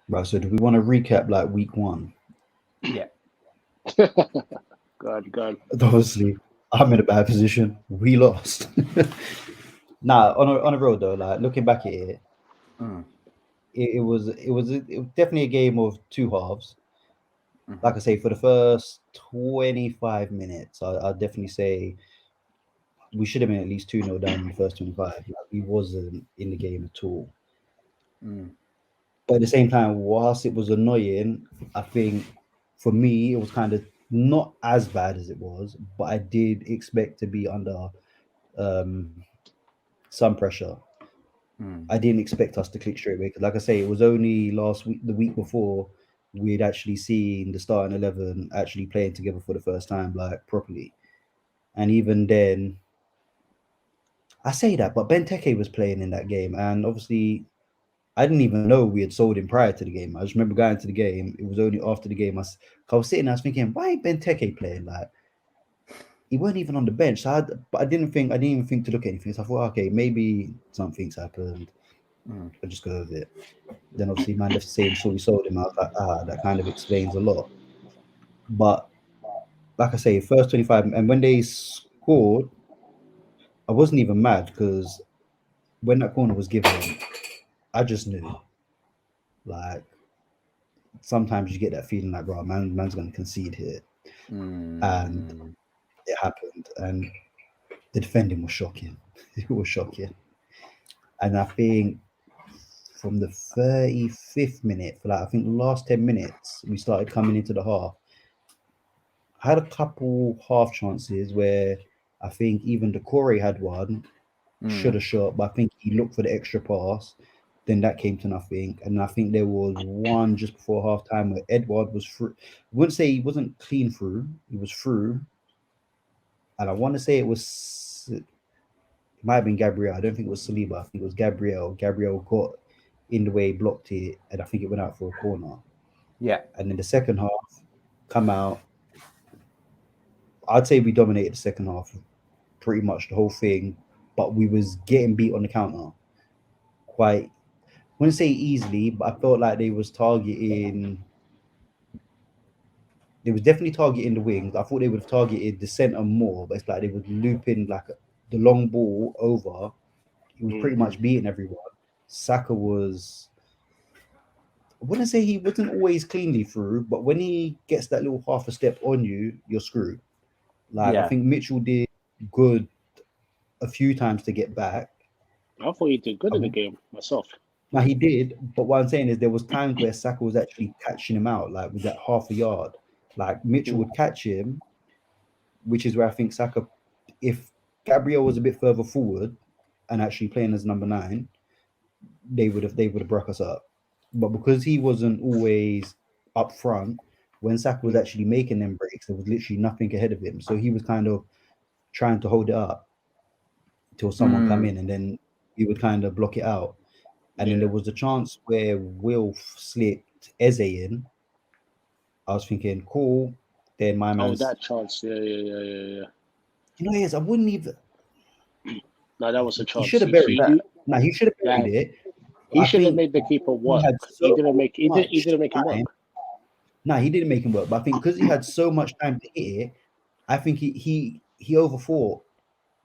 Right. So do we want to recap like week one? Yeah. God. Obviously, I'm in a bad position. We lost. Nah, on a road though, like looking back at it, Mm. it was definitely a game of two halves. Mhm. Like I say, for the first 25 minutes, I'll definitely say we should have been at least 2-0 down in the first 25. Like, we wasn't in the game at all. Mm. But at the same time, whilst it was annoying, I think for me, it was kind of not as bad as it was, but I did expect to be under um, some pressure. Mm. I didn't expect us to click straight away because, like I say, it was only last week, the week before, we'd actually seen the starting 11 actually playing together for the first time, like properly. And even then, I say that, but Benteke was playing in that game, and obviously, I didn't even know we had sold him prior to the game. I just remember going to the game. It was only after the game I was sitting there, I was thinking, why ain't Benteke playing? Like, he weren't even on the bench. But I didn't even think to look at anything. So I thought, okay, maybe something's happened. Mm. I'll just go with it. Then obviously, man left saying, so we sold him. I was like, that kind of explains a lot. But like I say, first 25, and when they scored, I wasn't even mad because when that corner was given, I just knew. Like, sometimes you get that feeling like, bro, man's going to concede here. And Mm. it happened. And the defending was shocking. It was shocking. And I think from the 35th minute, for like, I think the last 10 minutes, we started coming into the half. I had a couple half chances where I think even Decore had one, should Mm. have shot, but I think he looked for the extra pass. Then that came to nothing. And I think there was one just before half time where Edward was through. I wouldn't say he wasn't clean through, he was through. And I want to say it might have been Gabriel. I don't think it was Saliba. I think it was Gabriel. Gabriel got in the way, blocked it, and I think it went out for a corner. Yeah. And then the second half, come out. I'd say we dominated the second half, pretty much the whole thing, but we was getting beat on the counter quite. I wouldn't say easily, but I felt like they was targeting. They was definitely targeting the wings. I thought they would have targeted the centre more, but it's like they were looping like the long ball over. He was pretty Mm-hmm. much beating everyone. Saka was, I wouldn't say he wasn't always cleanly through, but when he gets that little half a step on you, you're screwed. Like I Yeah. think Mitchell did good a few times to get back. I thought he did good I in the w- game myself. Now he did, but what I'm saying is there was times where Saka was actually catching him out, like with that half a yard. Like Mitchell Mm. would catch him, which is where I think Saka, if Gabriel was a bit further forward and actually playing as number 9, they would have broke us up. But because he wasn't always up front, when Saka was Mm. actually making them breaks, there was literally nothing ahead of him. So he was kind of trying to hold it up till someone come Mm. in, and then he would kind of block it out. And then Yeah. there was a chance where Wilf slipped Eze in. I was thinking, cool. Then my Oh, man's, that chance. Yeah. I wouldn't even. No, that was a He chance. should have buried That. it. No, he should have That buried it. he I should have think made the keeper he work. had He so didn't make. He much didn't make him time. work. No, he didn't make him work. But I think because he had so much time to hit it, I think he overthought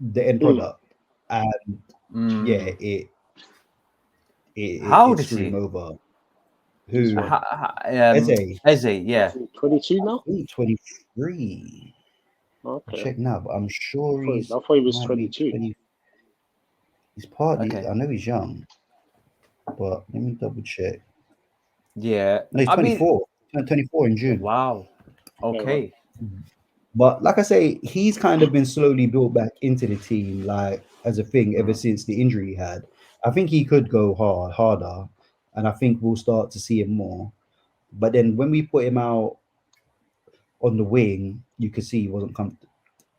the end Mm. product, and yeah, Mm. How it old is screwed him he? over. He's Who? what? Eze, Eze. Yeah. 22 I now. think 23. I'll Okay. check now, but I'm sure I he's thought he was might be 22. 20. He's partly. Okay. I know he's young, but let me double check. Yeah. No, he's I mean, 24. He turned 24 in June. wow. Oh, well. Okay. But like I say, he's kind of been slowly built back into the team, like as a thing ever Mm. since the injury he had. I think he could go harder, and I think we'll start to see him more. But then when we put him out on the wing, you could see he wasn't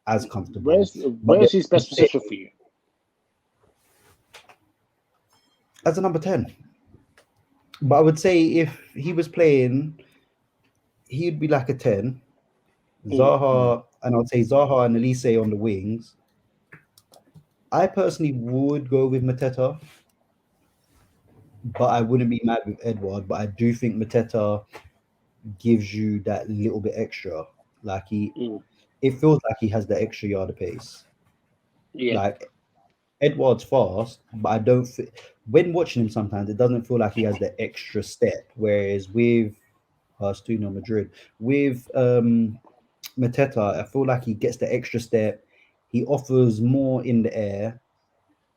as comfortable. But then Where's his best position for you? as a number 10, but I would say if he was playing, he'd be like a 10. Mm. Mm. Zaha, and I'd say Zaha and Elise on the wings. I personally would go with Mateta. but I wouldn't be mad with Edward. But I do think Mateta gives you that little bit extra. Like it feels like he has the extra yard of pace. Yeah. Like Edward's fast, but I don't. When watching him, sometimes it doesn't feel like he has the extra step. Whereas with Stuno Madrid, with Mateta, I feel like he gets the extra step. He offers more in the air,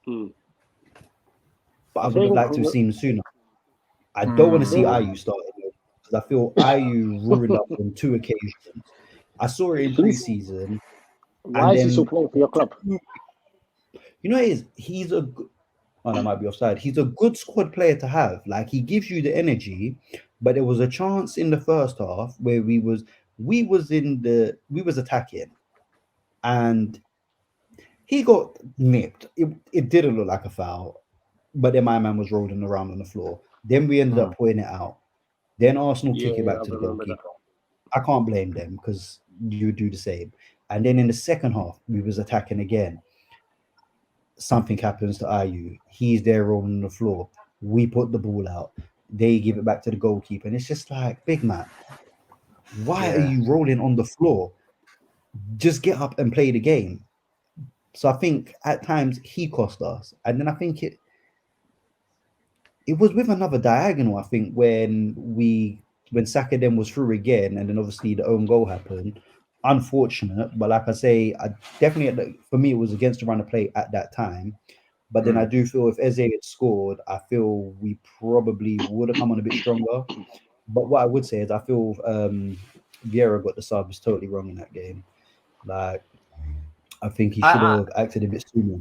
but I would have liked to have seen him sooner. I don't want to see Ayew starting because I feel Ayew ruined us on 2 occasions. I saw it in preseason. Why is he still playing for your club? You know, he's a. Oh, that might be offside. He's a good squad player to have. Like he gives you the energy, but there was a chance in the first half where we was attacking, and he got nipped. It didn't look like a foul, but then my man was rolling around on the floor. Then we ended up putting it out. Then Arsenal kick it back to the goalkeeper. I can't blame them because you would do the same. And then in the second half, we was attacking again. Something happens to Ayew. He's there rolling on the floor. We put the ball out. They give it back to the goalkeeper. And it's just like, big man, why are you rolling on the floor? Just get up and play the game. So I think at times he cost us. And then I think it was with another diagonal, I think, when Saka then was through again, and then obviously the own goal happened. Unfortunate, but like I say, I definitely, for me, it was against the run of play at that time. But then I do feel if Eze had scored, I feel we probably would have come on a bit stronger. But what I would say is I feel Vieira got the subs totally wrong in that game. Like, I think he should have acted a bit sooner.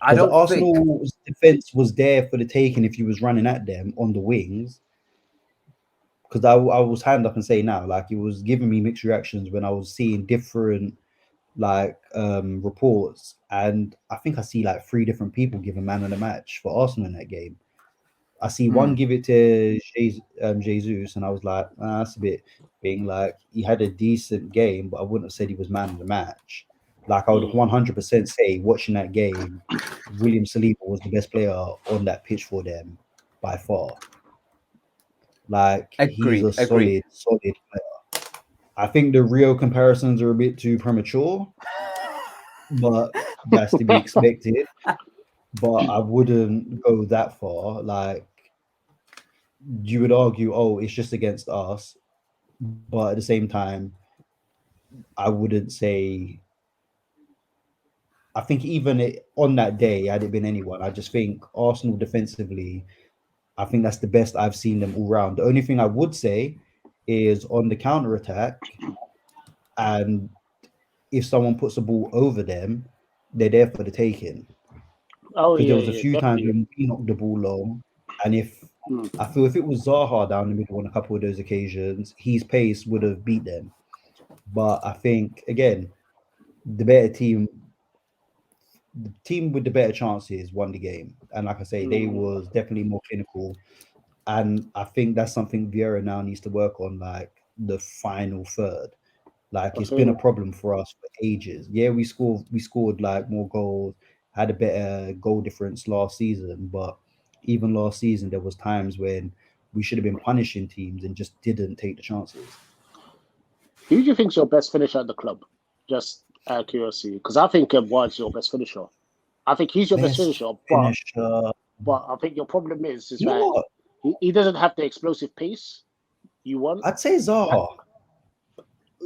I don't Arsenal's defense was there for the taking if he was running at them on the wings. Because I was hand up and say now, like it was giving me mixed reactions when I was seeing different reports, and I think I see like 3 different people giving man of the match for Arsenal in that game. I see one give it to Jesus, and I was like, that's a bit being like he had a decent game, but I wouldn't have said he was man of the match. Like I would 100% say, watching that game, William Saliba was the best player on that pitch for them by far. Like he's a solid player. I think the Rio comparisons are a bit too premature, but that's to be expected. But I wouldn't go that far. Like you would argue, oh, it's just against us, but at the same time, I wouldn't say. I think even on that day, had it been anyone, I just think Arsenal defensively, I think that's the best I've seen them all round. The only thing I would say is on the counter attack, and if someone puts a ball over them, they're there for the taking. Because there was a few times when we knocked the ball long, and I feel if it was Zaha down the middle on a couple of those occasions, his pace would have beat them. But I think again, the team with the better chances won the game, and like I say, they was definitely more clinical. And I think that's something Vieira now needs to work on, like the final third. Like it's been a problem for us for ages. Yeah, we scored like more goals, had a better goal difference last season, but even last season there was times when we should have been punishing teams and just didn't take the chances. Who do you think's your best finisher at the club? Just out of curiosity, because I think Edward's your best finisher. I think he's your best finisher, but I think your problem is that he doesn't have the explosive pace you want. I'd say Zaha.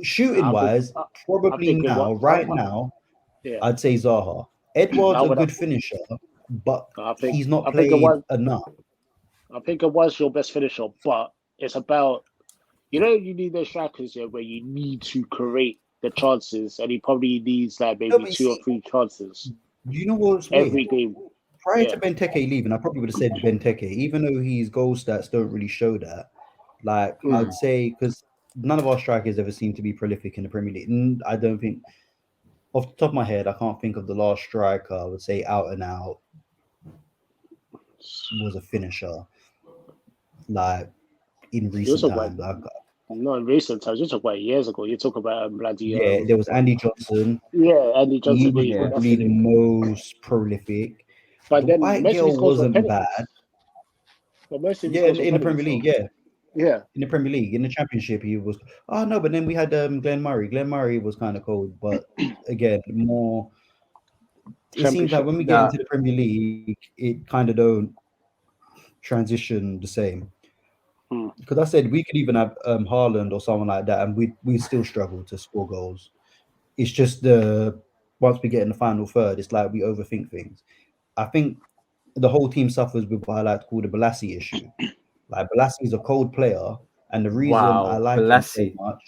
Shooting wise, probably now, I'd say Zaha. Edward's a good finisher, but he's not played enough. I think Edward's your best finisher, but it's about, you need those strikers where you need to create the chances, and he probably needs like maybe 2 or 3 chances. You know what's every game. Prior to Benteke leaving, I probably would have said Benteke, even though his goal stats don't really show that. Like I'd say, because none of our strikers ever seem to be prolific in the Premier League. I don't think, off the top of my head, I can't think of the last striker I would say out and out was a finisher. Like in recent times. Not in recent times. You talk about years ago. You talk about yeah, there was Andy Johnson. Yeah, Andy Johnson. He was probably the most prolific. But then White Girl wasn't bad. But most of his Yeah, goals in the Premier League, yeah. Yeah. In the Premier League, in the Championship, he was. Oh no, but then we had Glenn Murray. Glenn Murray was kind of cold, but again, more. It seems like when we get into the Premier League, it kind of don't transition the same. Because I said we could even have Haaland or someone like that, and we still struggle to score goals. It's just once we get in the final third, it's like we overthink things. I think the whole team suffers with what I like to call the Balassi issue. Like Balassi is a cold player, and the reason I like him so much.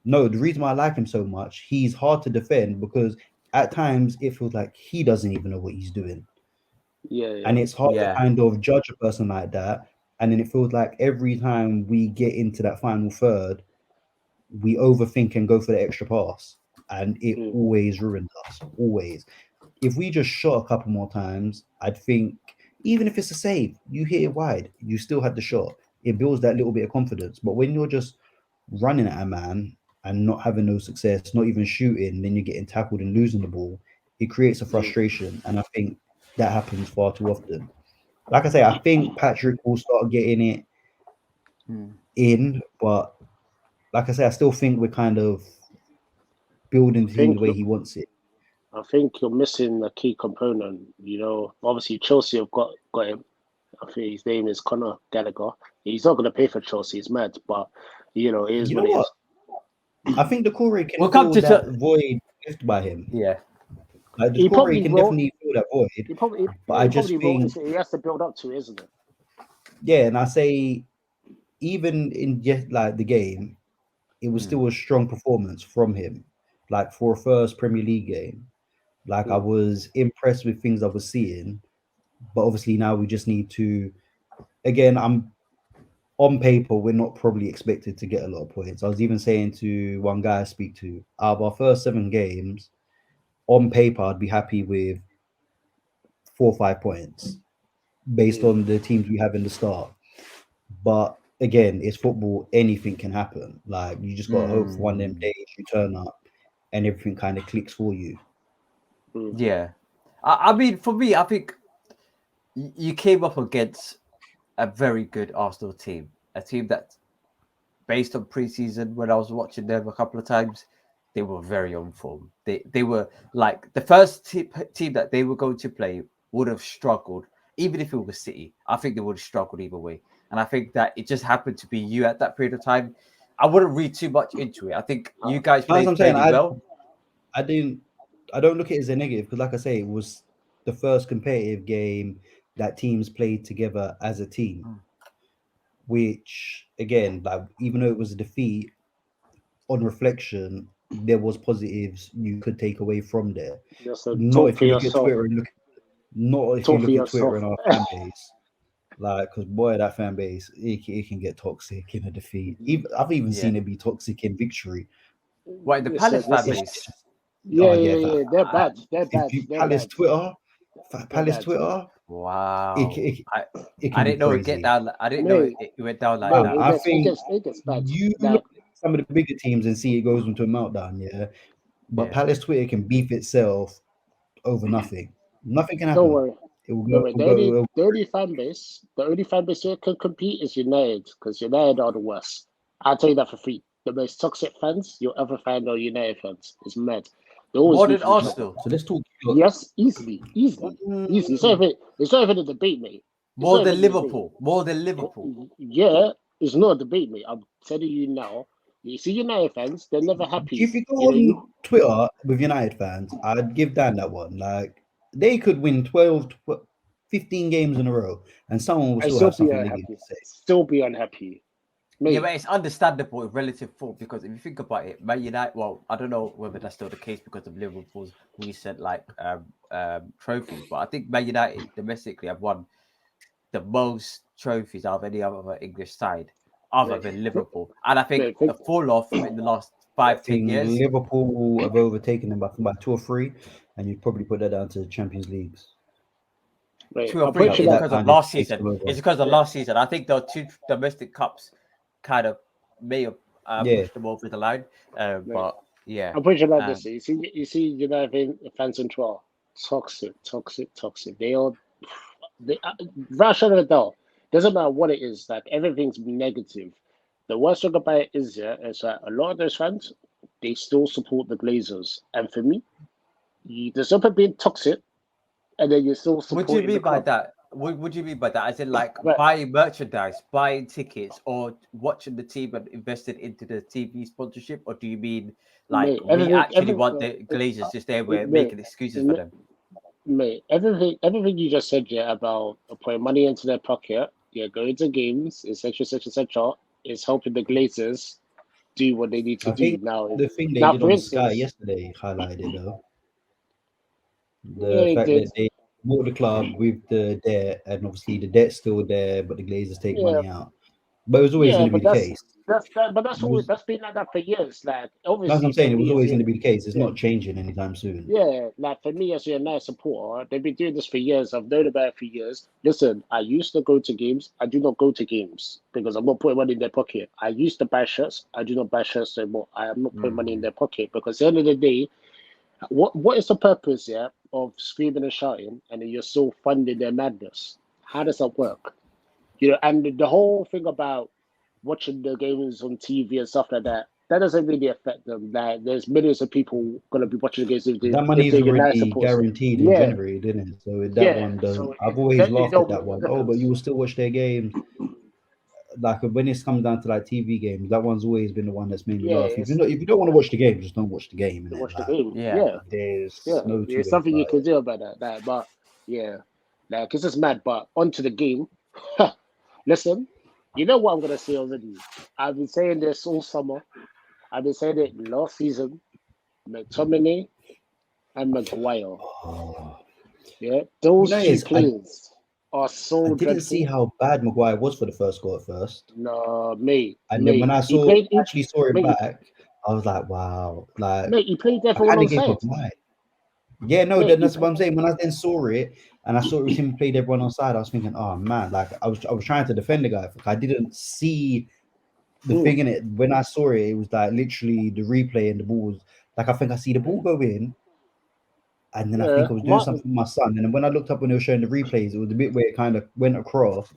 No, the reason why I like him so much, he's hard to defend because at times it feels like he doesn't even know what he's doing. Yeah. And it's hard to kind of judge a person like that. And then it feels like every time we get into that final third, we overthink and go for the extra pass. And it always ruins us. Always. If we just shot a couple more times, I'd think, even if it's a save, you hit it wide, you still had the shot. It builds that little bit of confidence. But when you're just running at a man and not having no success, not even shooting, then you're getting tackled and losing the ball, it creates a frustration. And I think that happens far too often. Like I say, I think Patrick will start getting it in, but like I say, I still think we're kind of building the team the way he wants it. I think you're missing a key component. Obviously Chelsea have got him. I think his name is Conor Gallagher. He's not going to pay for Chelsea. It's mad, but it is what it is. I think the Corey can fill that void left by him. Yeah. Like the Corey can definitely fill that void. But I just think he has to build up to it, isn't it? Yeah, and I say even in just like the game, it was still a strong performance from him. Like for a first Premier League game. Like I was impressed with things I was seeing. But obviously now we just need to again, I'm on paper, we're not probably expected to get a lot of points. I was even saying to one guy I speak to, out of our first 7 games, on paper, I'd be happy with 4 or 5 points based on the teams we have in the start. But again, it's football, anything can happen. Like you just got to hope for one of them days you turn up and everything kind of clicks for you. Yeah. I mean, for me, I think you came up against a very good Arsenal team, a team that, based on preseason, when I was watching them a couple of times, they were very on form. They were like the first team that they were going to play would have struggled, even if it was City. I think they would have struggled either way. And I think that it just happened to be you at that period of time. I wouldn't read too much into it. I think you guys played well. I don't look at it as a negative because, like I say, it was the first competitive game that teams played together as a team. Which, again, like even though it was a defeat, on reflection, there was positives you could take away from there. Not if you look at Twitter and our fan base. Like, because boy, that fan base, it can get toxic in a defeat. I've even seen it be toxic in victory. Why the Palace fan base? Yeah, they're bad. Palace Twitter. Wow. I didn't know it get down. I didn't know it went down like that. I think you look at some of the bigger teams and see it goes into a meltdown. Yeah, but Palace Twitter can beef itself over nothing. Nothing can happen. Don't worry. The only fan base that can compete is United, because United are the worst. I'll tell you that for free. The most toxic fans you'll ever find are United fans. It's mad. More than Arsenal. So let's talk. Yes, easily. It's not even a debate, mate. More than Liverpool. Yeah, it's not a debate, mate. I'm telling you now. You see United fans, they're never happy. If you go on Twitter with United fans, I'd give Dan that one. Like, they could win 15 games in a row, and someone will still have something negative to say. Still be unhappy. Mate. Yeah, but it's understandable in relative form, because if you think about it, Man United, well, I don't know whether that's still the case because of Liverpool's recent trophies, but I think Man United domestically have won the most trophies out of any other English side other than Liverpool. And I think the fall off in the last 5-10 years, Liverpool have overtaken them by 2 or 3, and you'd probably put that down to Champions Leagues. 2 or 3 because of last season. It's because of last season. I think the 2 domestic cups kind of may have pushed them over the line. But yeah, I'm pretty sure like this. You see United fans in Twitter, toxic. They are Rashford and Adele. doesn't matter what it is, like everything's negative. The worst thing about it is, is that a lot of those fans, they still support the Glazers. And for me, there's something being toxic, and then you're still supporting. What do you mean by that? What do you mean by that? As in, like buying merchandise, buying tickets, or watching the team and invested into the TV sponsorship, or do you mean like we actually want the Glazers just there, we're making excuses for them? Mate, everything you just said, about putting money into their pocket, going to games, etc., is helping the Glazers do what they need to do. Now, the thing they did on Sky yesterday highlighted though. The fact that they bought the club with the debt, and obviously the debt's still there, but the Glazers take money out. But it was always going to be the case. That's been like that for years. Like, obviously, that's what I'm saying. It was always going to be the case. It's not changing anytime soon. Yeah, like for me as a United supporter, they've been doing this for years. I've known about it for years. Listen, I used to go to games. I do not go to games because I'm not putting money in their pocket. I used to buy shirts. I do not buy shirts anymore. I am not putting money in their pocket because at the end of the day, what is the purpose of screaming and shouting and then you're still funding their madness? How does that work? And the whole thing about watching the games on TV and stuff like that doesn't really affect them. Like, there's millions of people going to be watching the games. That money is already guaranteed in January, didn't it? So that one doesn't. So I've always laughed at that one. Oh, but you will still watch their games. Like when it's come down to like TV games, that one's always been the one that's made me laugh. If you don't want to watch the game, just don't watch the game. Watch the game. There's something you can do about that. But because it's mad. But onto the game. Listen, you know what I'm gonna say already. I've been saying this all summer. I've been saying it last season. McTominay and Maguire. Those two players are so dreadful. I didn't see how bad Maguire was for the first goal at first. No, mate. And then when I saw it back, I was like, wow. Like, mate, he played there for one side. Yeah, no, that's what I'm saying. When I then saw it, and I saw it was him played everyone on side, I was thinking, oh man, like I was trying to defend the guy. I didn't see the thing in it. When I saw it, it was like literally the replay and the ball was like, I think I see the ball go in, and then I think I was doing something with my son. And then when I looked up when they were showing the replays, it was the bit where it kind of went across.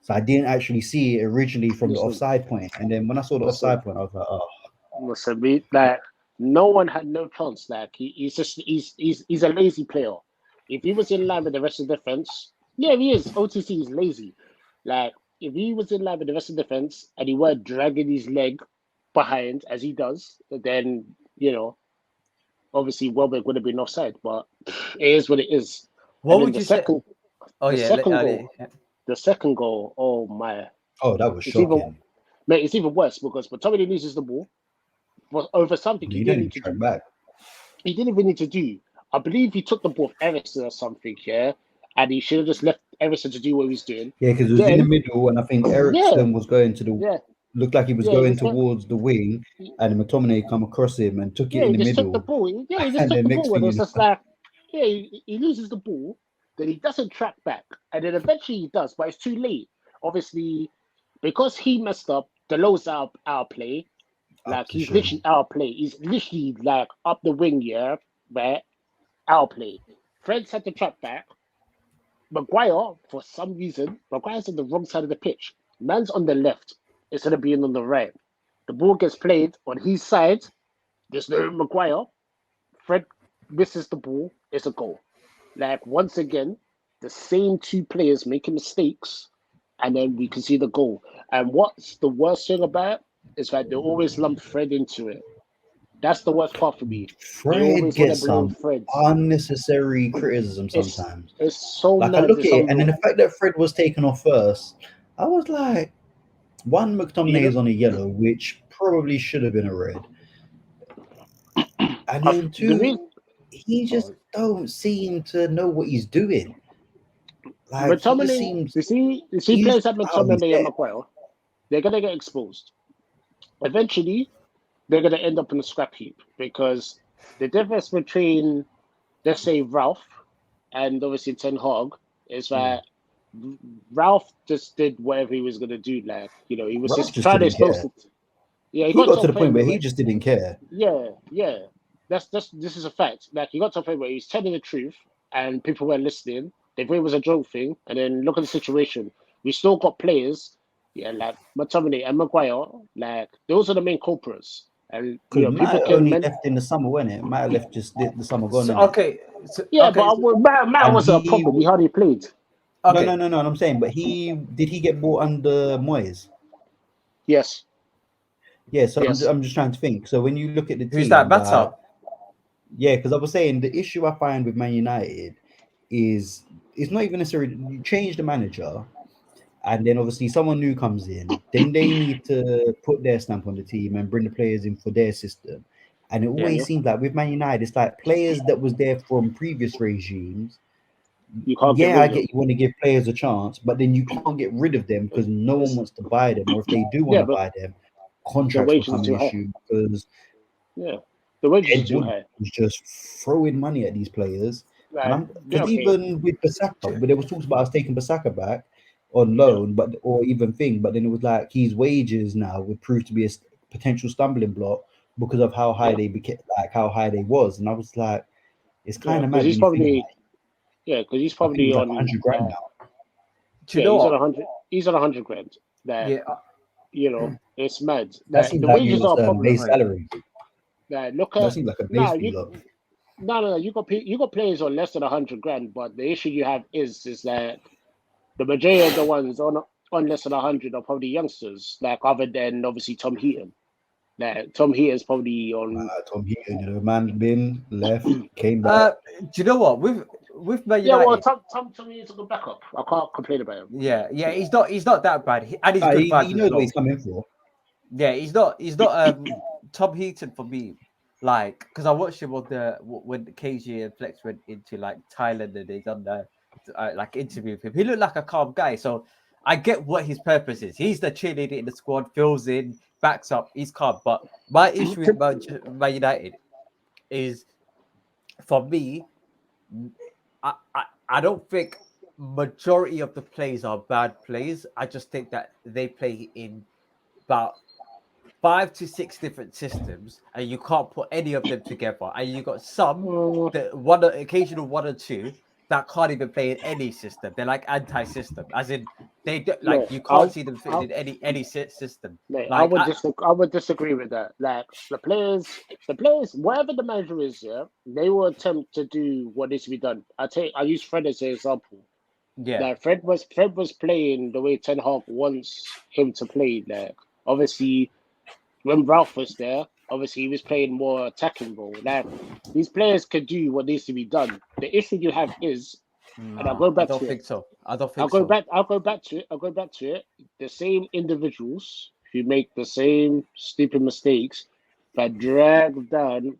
So I didn't actually see it originally from the offside point. And then when I saw the offside point, I was like, oh. Listen, like no one had no chance. Like he's a lazy player. If he was in line with the rest of the defense, he is. OTC is lazy. Like if he was in line with the rest of the defense and he weren't dragging his leg behind as he does, then obviously Welbeck would have been offside. But it is what it is. What would you say? The second goal. Oh my! Oh, that was shocking. It's even worse because McTominay loses the ball over something he didn't need to do. Back. He didn't even need to do. I believe he took the ball of Eriksen or something, and he should have just left Eriksen to do what he was doing. Yeah, because it was in the middle, and I think Eriksen was going to the. Looked like he was going towards the wing, and McTominay come across him and took it in the middle. Took the ball. He just took the ball, and it was just like, he loses the ball, then he doesn't track back, and then eventually he does, but it's too late. Obviously, because he messed up, Dalot's our play. Like he's literally our play. He's literally like up the wing, where our play. Fred's had to track back. Maguire, for some reason, Maguire's on the wrong side of the pitch. Man's on the left instead of being on the right. The ball gets played on his side. There's no Maguire. Fred misses the ball. It's a goal. Like once again, the same two players making mistakes, and then we can see the goal. And what's the worst thing about it is that they always lump Fred into it. That's the worst part for me. Fred gets some unnecessary criticism sometimes. It's so like I look at it, and then the fact that Fred was taken off first, I was like, one, McTominay is on a yellow, which probably should have been a red. And then two, he just don't seem to know what he's doing. Like, McTominay, you see players like McTominay and Maguire, they're going to get exposed. Eventually, they're going to end up in a scrap heap because the difference between, let's say, Ralph and obviously Ten Hag is that Ralph just did whatever he was going to do. Like, he was Ralph just trying to expose it. Yeah, he got to the point where he just didn't care. Yeah. This is a fact. Like, he got to a point where he was telling the truth and people weren't listening. They thought it was a joke thing. And then look at the situation. we still got players, like McTominay and Maguire. Like those are the main culprits. And Because Matt only left in the summer, wasn't it? Matt left just the summer gone. Okay. Matt wasn't a problem. He hardly played. Okay. No. I'm saying, but did he get bought under Moyes? Yes. Yeah. So yes. I'm just trying to think. So when you look at the team, who's that? Better. Yeah, because I was saying the issue I find with Man United is it's not even necessarily you change the manager, and then obviously someone new comes in. Then they need to put their stamp on the team and bring the players in for their system. And it always seems like with Man United, it's like players that was there from previous regimes. You can't I get you want to give players a chance, but then you can't get rid of them because no one wants to buy them, or if they do want to buy them, contracts become an issue because the wages are too high. Was just throwing money at these players. Even with Bissaka, but there was talks about us taking Bissaka back on loan, but then it was like his wages now would prove to be a potential stumbling block because of how high they became, like how high they was, and I was like, it's kind of mad. He's probably because he's probably on 100 grand now. He's on 100. He's on 100 grand. It's mad. That seems the like wages are probably base salary. Look at that seems like a base fee. No. You got players on less than 100 grand, but the issue you have is that the majority of the ones on less than 100 are probably youngsters, like other than obviously Tom Heaton. Like Tom Heaton's probably on. Tom Heaton, man, been left, came back. Do you know what with Man United? Yeah, well, Tom Heaton's a good backup. I can't complain about him. Yeah, he's not that bad, and he's good vibes. He knows what he's coming for. Yeah, he's not. Tom Heaton for me, like, because I watched him when KG and Flex went into like Thailand and they done the like interview with him. He looked like a calm guy, so I get what his purpose is. He's the cheerleader in the squad, fills in, backs up, he's calm. But my issue with Man United is, for me, I don't think majority of the plays are bad plays. I just think that they play in about 5 to 6 different systems, and you can't put any of them together. And you got some, occasional one or two that can't even play in any system. They're like anti-system, as in you can't see them fit in any system. Mate, I would disagree with that. Like the players, wherever the manager is, they will attempt to do what needs to be done. I use Fred as an example. Yeah, like Fred was playing the way Ten Hag wants him to play. Like obviously, when Ralph was there, obviously he was playing more attacking role. Like these players can do what needs to be done. The issue you have is, and I'll go back to it. I don't think I'll go back to it. The same individuals who make the same stupid mistakes that drag down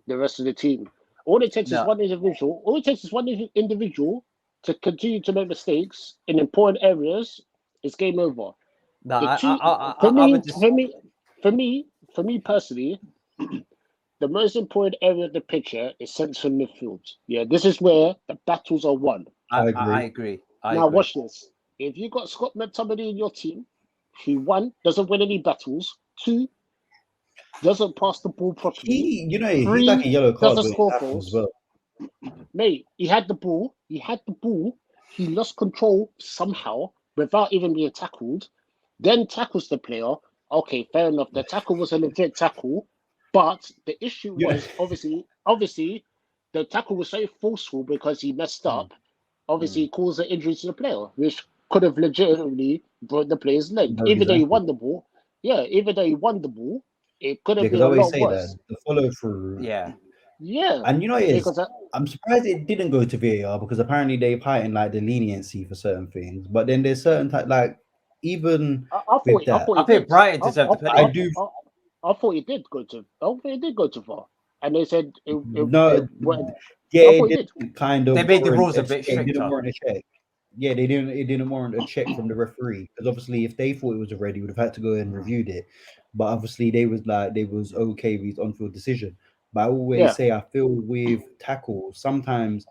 the rest of the team. All it takes is one individual. All it takes is one individual to continue to make mistakes in important areas. It's game over. For me personally, the most important area of the picture is central midfield. Yeah, this is where the battles are won. I agree. Watch this. If you got Scott McTominay in your team, he doesn't win any battles. 2, doesn't pass the ball properly. He's like a yellow card doesn't score goals. As well. Mate, he had the ball. He lost control somehow without even being tackled. Then tackles the player. Okay, fair enough. The tackle was a legit tackle, but the issue was obviously the tackle was so forceful because he messed up. Obviously, he caused an injury to the player, which could have legitimately broke the player's leg. Even though he won the ball, it could have been a lot worse. The follow through. Yeah. And I'm surprised it didn't go to VAR because apparently they've heightened like the leniency for certain things. But then there's certain even I think Brighton deserved the penalty. I thought it did go to VAR, and they said it did kind of. They made the rules a bit stricter. They didn't warrant a check. Yeah, they didn't. It didn't warrant a check from the referee because obviously, if they thought it was a red, he would have had to go and reviewed it. But obviously, they was okay with his on-field decision. But I always say I feel with tackles sometimes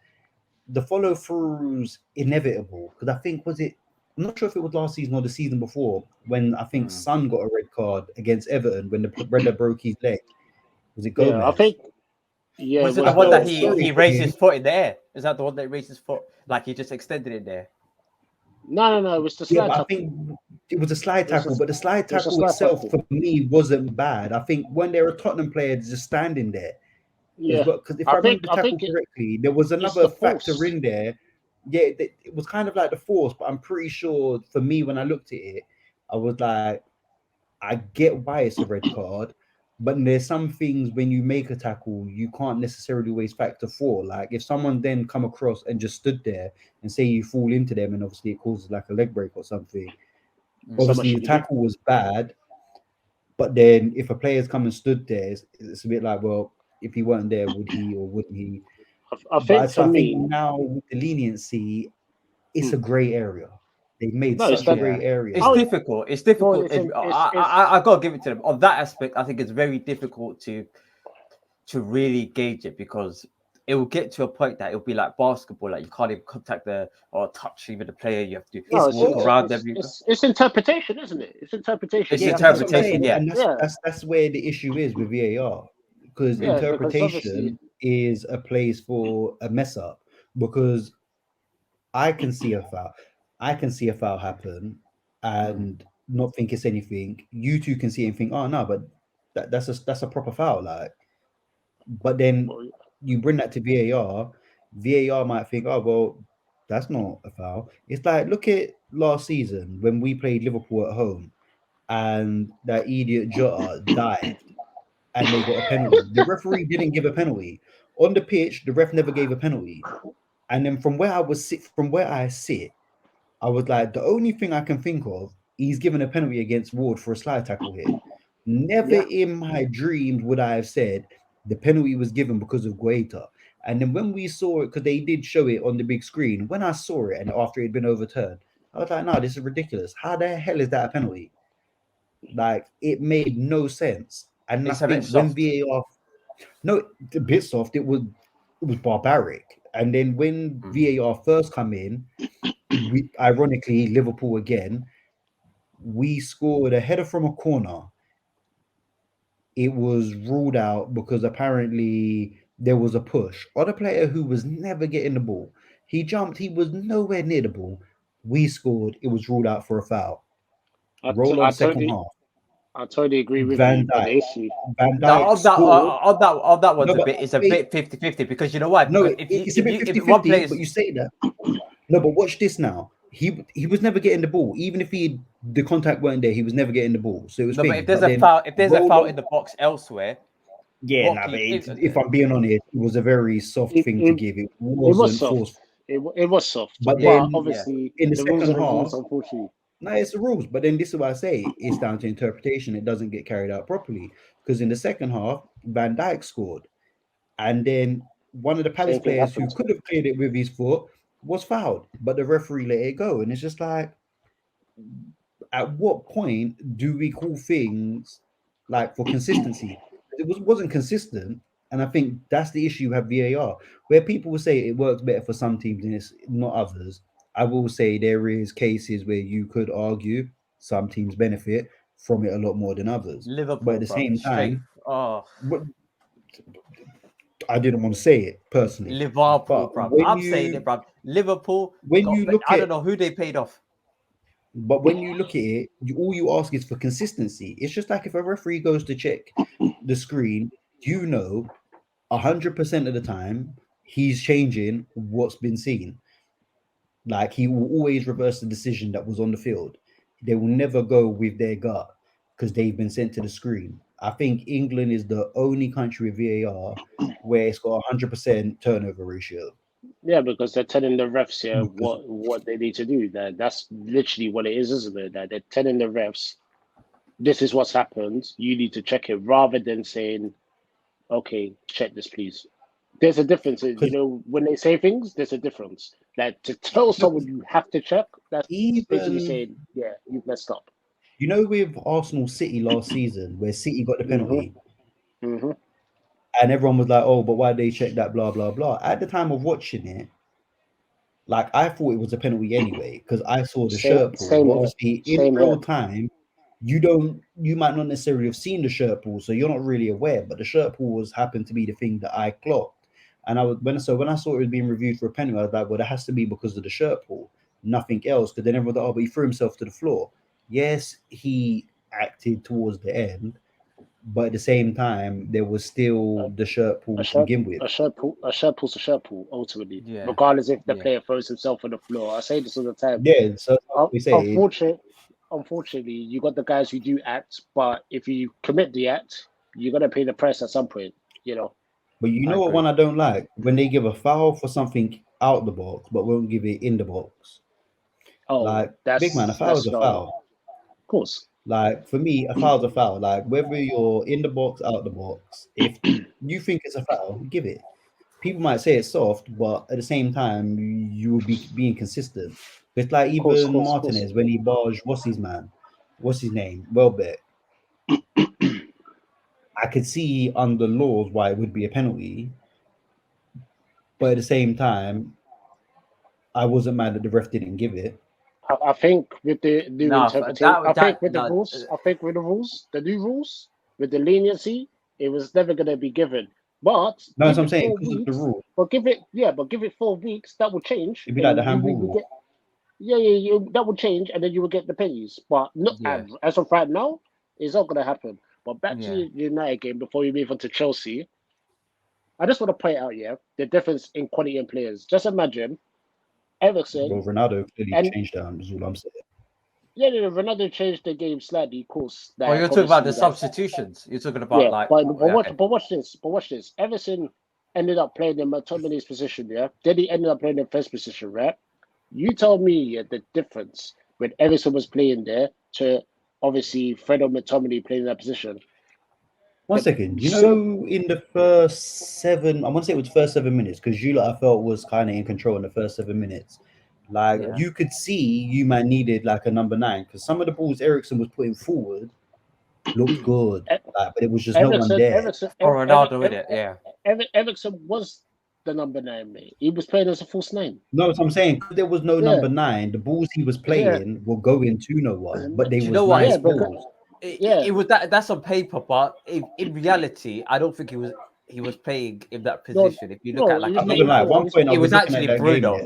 the follow-throughs inevitable because I think I'm not sure if it was last season or the season before when I think Son got a red card against Everton when the Brenda broke his leg. Was it Gomez? Yeah, I think. Yeah, was it the one that he raised his foot in the air? Is that the one that he raised his foot like he just extended it there? No. It was the slide tackle. I think it was a slide tackle, but the slide tackle itself for me wasn't bad. I think when there were Tottenham players just standing there, because if I remember the tackle correctly, there was another factor in there. Yeah, it was kind of like the force, but I'm pretty sure for me when I looked at it, I was like, I get why it's a red card, but there's some things when you make a tackle, you can't necessarily always factor for. Like if someone then come across and just stood there and say you fall into them, and obviously it causes like a leg break or something. Obviously the tackle was bad, but then if a player's come and stood there, it's a bit like, well, if he weren't there, would he or wouldn't he? I think now with the leniency, it's a grey area. They've made such a great area. It's difficult. It's difficult. I gotta give it to them on that aspect. I think it's very difficult to really gauge it, because it will get to a point that it'll be like basketball, like you can't even contact or touch even the player. You have to walk around them. It's interpretation, isn't it? It's interpretation. It's interpretation. Yeah, and that's where the issue is with VAR, because interpretation is a place for a mess up. Because I can see a foul happen and not think it's anything. You two can see it and think, oh no, but that's a proper foul. Like, but then you bring that to VAR. VAR might think, oh well, that's not a foul. It's like, look at last season when we played Liverpool at home, and that idiot Jota dived, and they got a penalty. The referee didn't give a penalty on the pitch. The ref never gave a penalty. And then from where I sit, I was like, the only thing I can think of, he's given a penalty against Ward for a slide tackle here. Never in my dreams would I have said the penalty was given because of Guaita. And then when we saw it, because they did show it on the big screen, when I saw it and after it had been overturned, I was like, no, this is ridiculous. How the hell is that a penalty? Like, it made no sense. And I think when VAR, no, a bit soft, it was barbaric. And then when VAR first come in, ironically, Liverpool again, we scored a header from a corner. It was ruled out because apparently there was a push on a player who was never getting the ball. He jumped, he was nowhere near the ball. We scored, it was ruled out for a foul. Second half. I totally agree with Van you. Dijk. On that one's it's a bit 50-50, because you know what? No, it's a bit 50-50, but you say that. No, but watch this now. He was never getting the ball. Even if the contact weren't there, he was never getting the ball. So it was. No, but if there's a foul in the box elsewhere. Yeah, but if I'm being honest, it was a very soft thing to give. It wasn't forceful. It was soft. But then, obviously, in the second half, unfortunately. No, it's the rules. But then this is what I say. It's down to interpretation. It doesn't get carried out properly. Because in the second half, Van Dijk scored. And then one of the Palace players who could have cleared it with his foot was fouled. But the referee let it go. And it's just like, at what point do we call things like for consistency? It wasn't consistent. And I think that's the issue with VAR. Where people will say it works better for some teams and it's not others. I will say there is cases where you could argue some teams benefit from it a lot more than others. Liverpool, but at the same time, but I didn't want to say it personally. Liverpool, bro. I'm saying it, bro. Liverpool. When you look I don't know who they paid off. But when you look at it, all you ask is for consistency. It's just like if a referee goes to check the screen, 100% of the time he's changing what's been seen. Like, he will always reverse the decision that was on the field. They will never go with their gut because they've been sent to the screen. I think England is the only country with VAR where it's got 100% turnover ratio. Yeah, because they're telling the refs what they need to do. That's literally what it is, isn't it? That they're telling the refs, this is what's happened. You need to check it, rather than saying, okay, check this, please. There's a difference. When they say things, there's a difference. Like, to tell someone you have to check, that's basically saying, yeah, you've messed up. You know, with Arsenal City last season, where City got the penalty, and everyone was like, oh, but why did they check that, blah, blah, blah. At the time of watching it, like, I thought it was a penalty anyway, because I saw the shirt pull. But obviously, in real time, you might not necessarily have seen the shirt pull, so you're not really aware, but the shirt pull happened to be the thing that I clocked. And when I saw it was being reviewed for a penalty, I was like, well, that has to be because of the shirt pull. nothing else. Because then everyone thought, oh, but he threw himself to the floor. Yes, he acted towards the end, but at the same time, there was still the shirt pull to begin with. A shirt pull's a shirt pull, ultimately. Yeah. Regardless if the player throws himself on the floor. I say this all the time. Yeah, so we say. Unfortunately, you got the guys who do act, but if you commit the act, you're gonna pay the price at some point, you know. But you know what one I don't like? When they give a foul for something out the box, but won't give it in the box. Oh, like big man, a foul is a foul. Of course. Like for me, a foul's a foul. Like whether you're in the box, out the box, if you think it's a foul, give it. People might say it's soft, but at the same time, you will be being consistent. It's like even Martinez when he barged, what's his name? Welbeck. I could see under laws why it would be a penalty, but at the same time, I wasn't mad that the ref didn't give it. I think with the new interpretation, with the new rules, with the leniency, it was never going to be given. But no, that's what I'm saying. Because of the rule. But give it 4 weeks. That will change. It'd be like the handball rule. That will change, and then you will get the pennies. But as of right now, it's not going to happen. But back to the United game before we move on to Chelsea. I just want to point out, the difference in quality in players. Just imagine Eriksen. Well, Ronaldo clearly changed that. Is all I'm saying. Yeah, Ronaldo changed the game slightly, of course. Like, you're talking about the substitutions. You're talking about but watch this. Everton ended up playing in McTominay's position, Then he ended up playing in first position, right? You tell me the difference when Everton was playing there to obviously Fred or McTominay playing in that position. 1 second. You know, in the first 7, I want to say it was first 7 minutes, because I felt was kind of in control in the first 7 minutes. Like you could see, you might needed like a number 9, because some of the balls Eriksen was putting forward looked good, but it was just no one there. Ronaldo with it, Eriksen was the number 9, mate. He was playing as a false 9. No, that's what I'm saying. Because there was no number 9, the balls he was playing were going to no one, but they were nice balls. It was that's on paper, but in reality, I don't think he was playing in that position. If you look at I'm not gonna lie, at one point I was actually Bruno.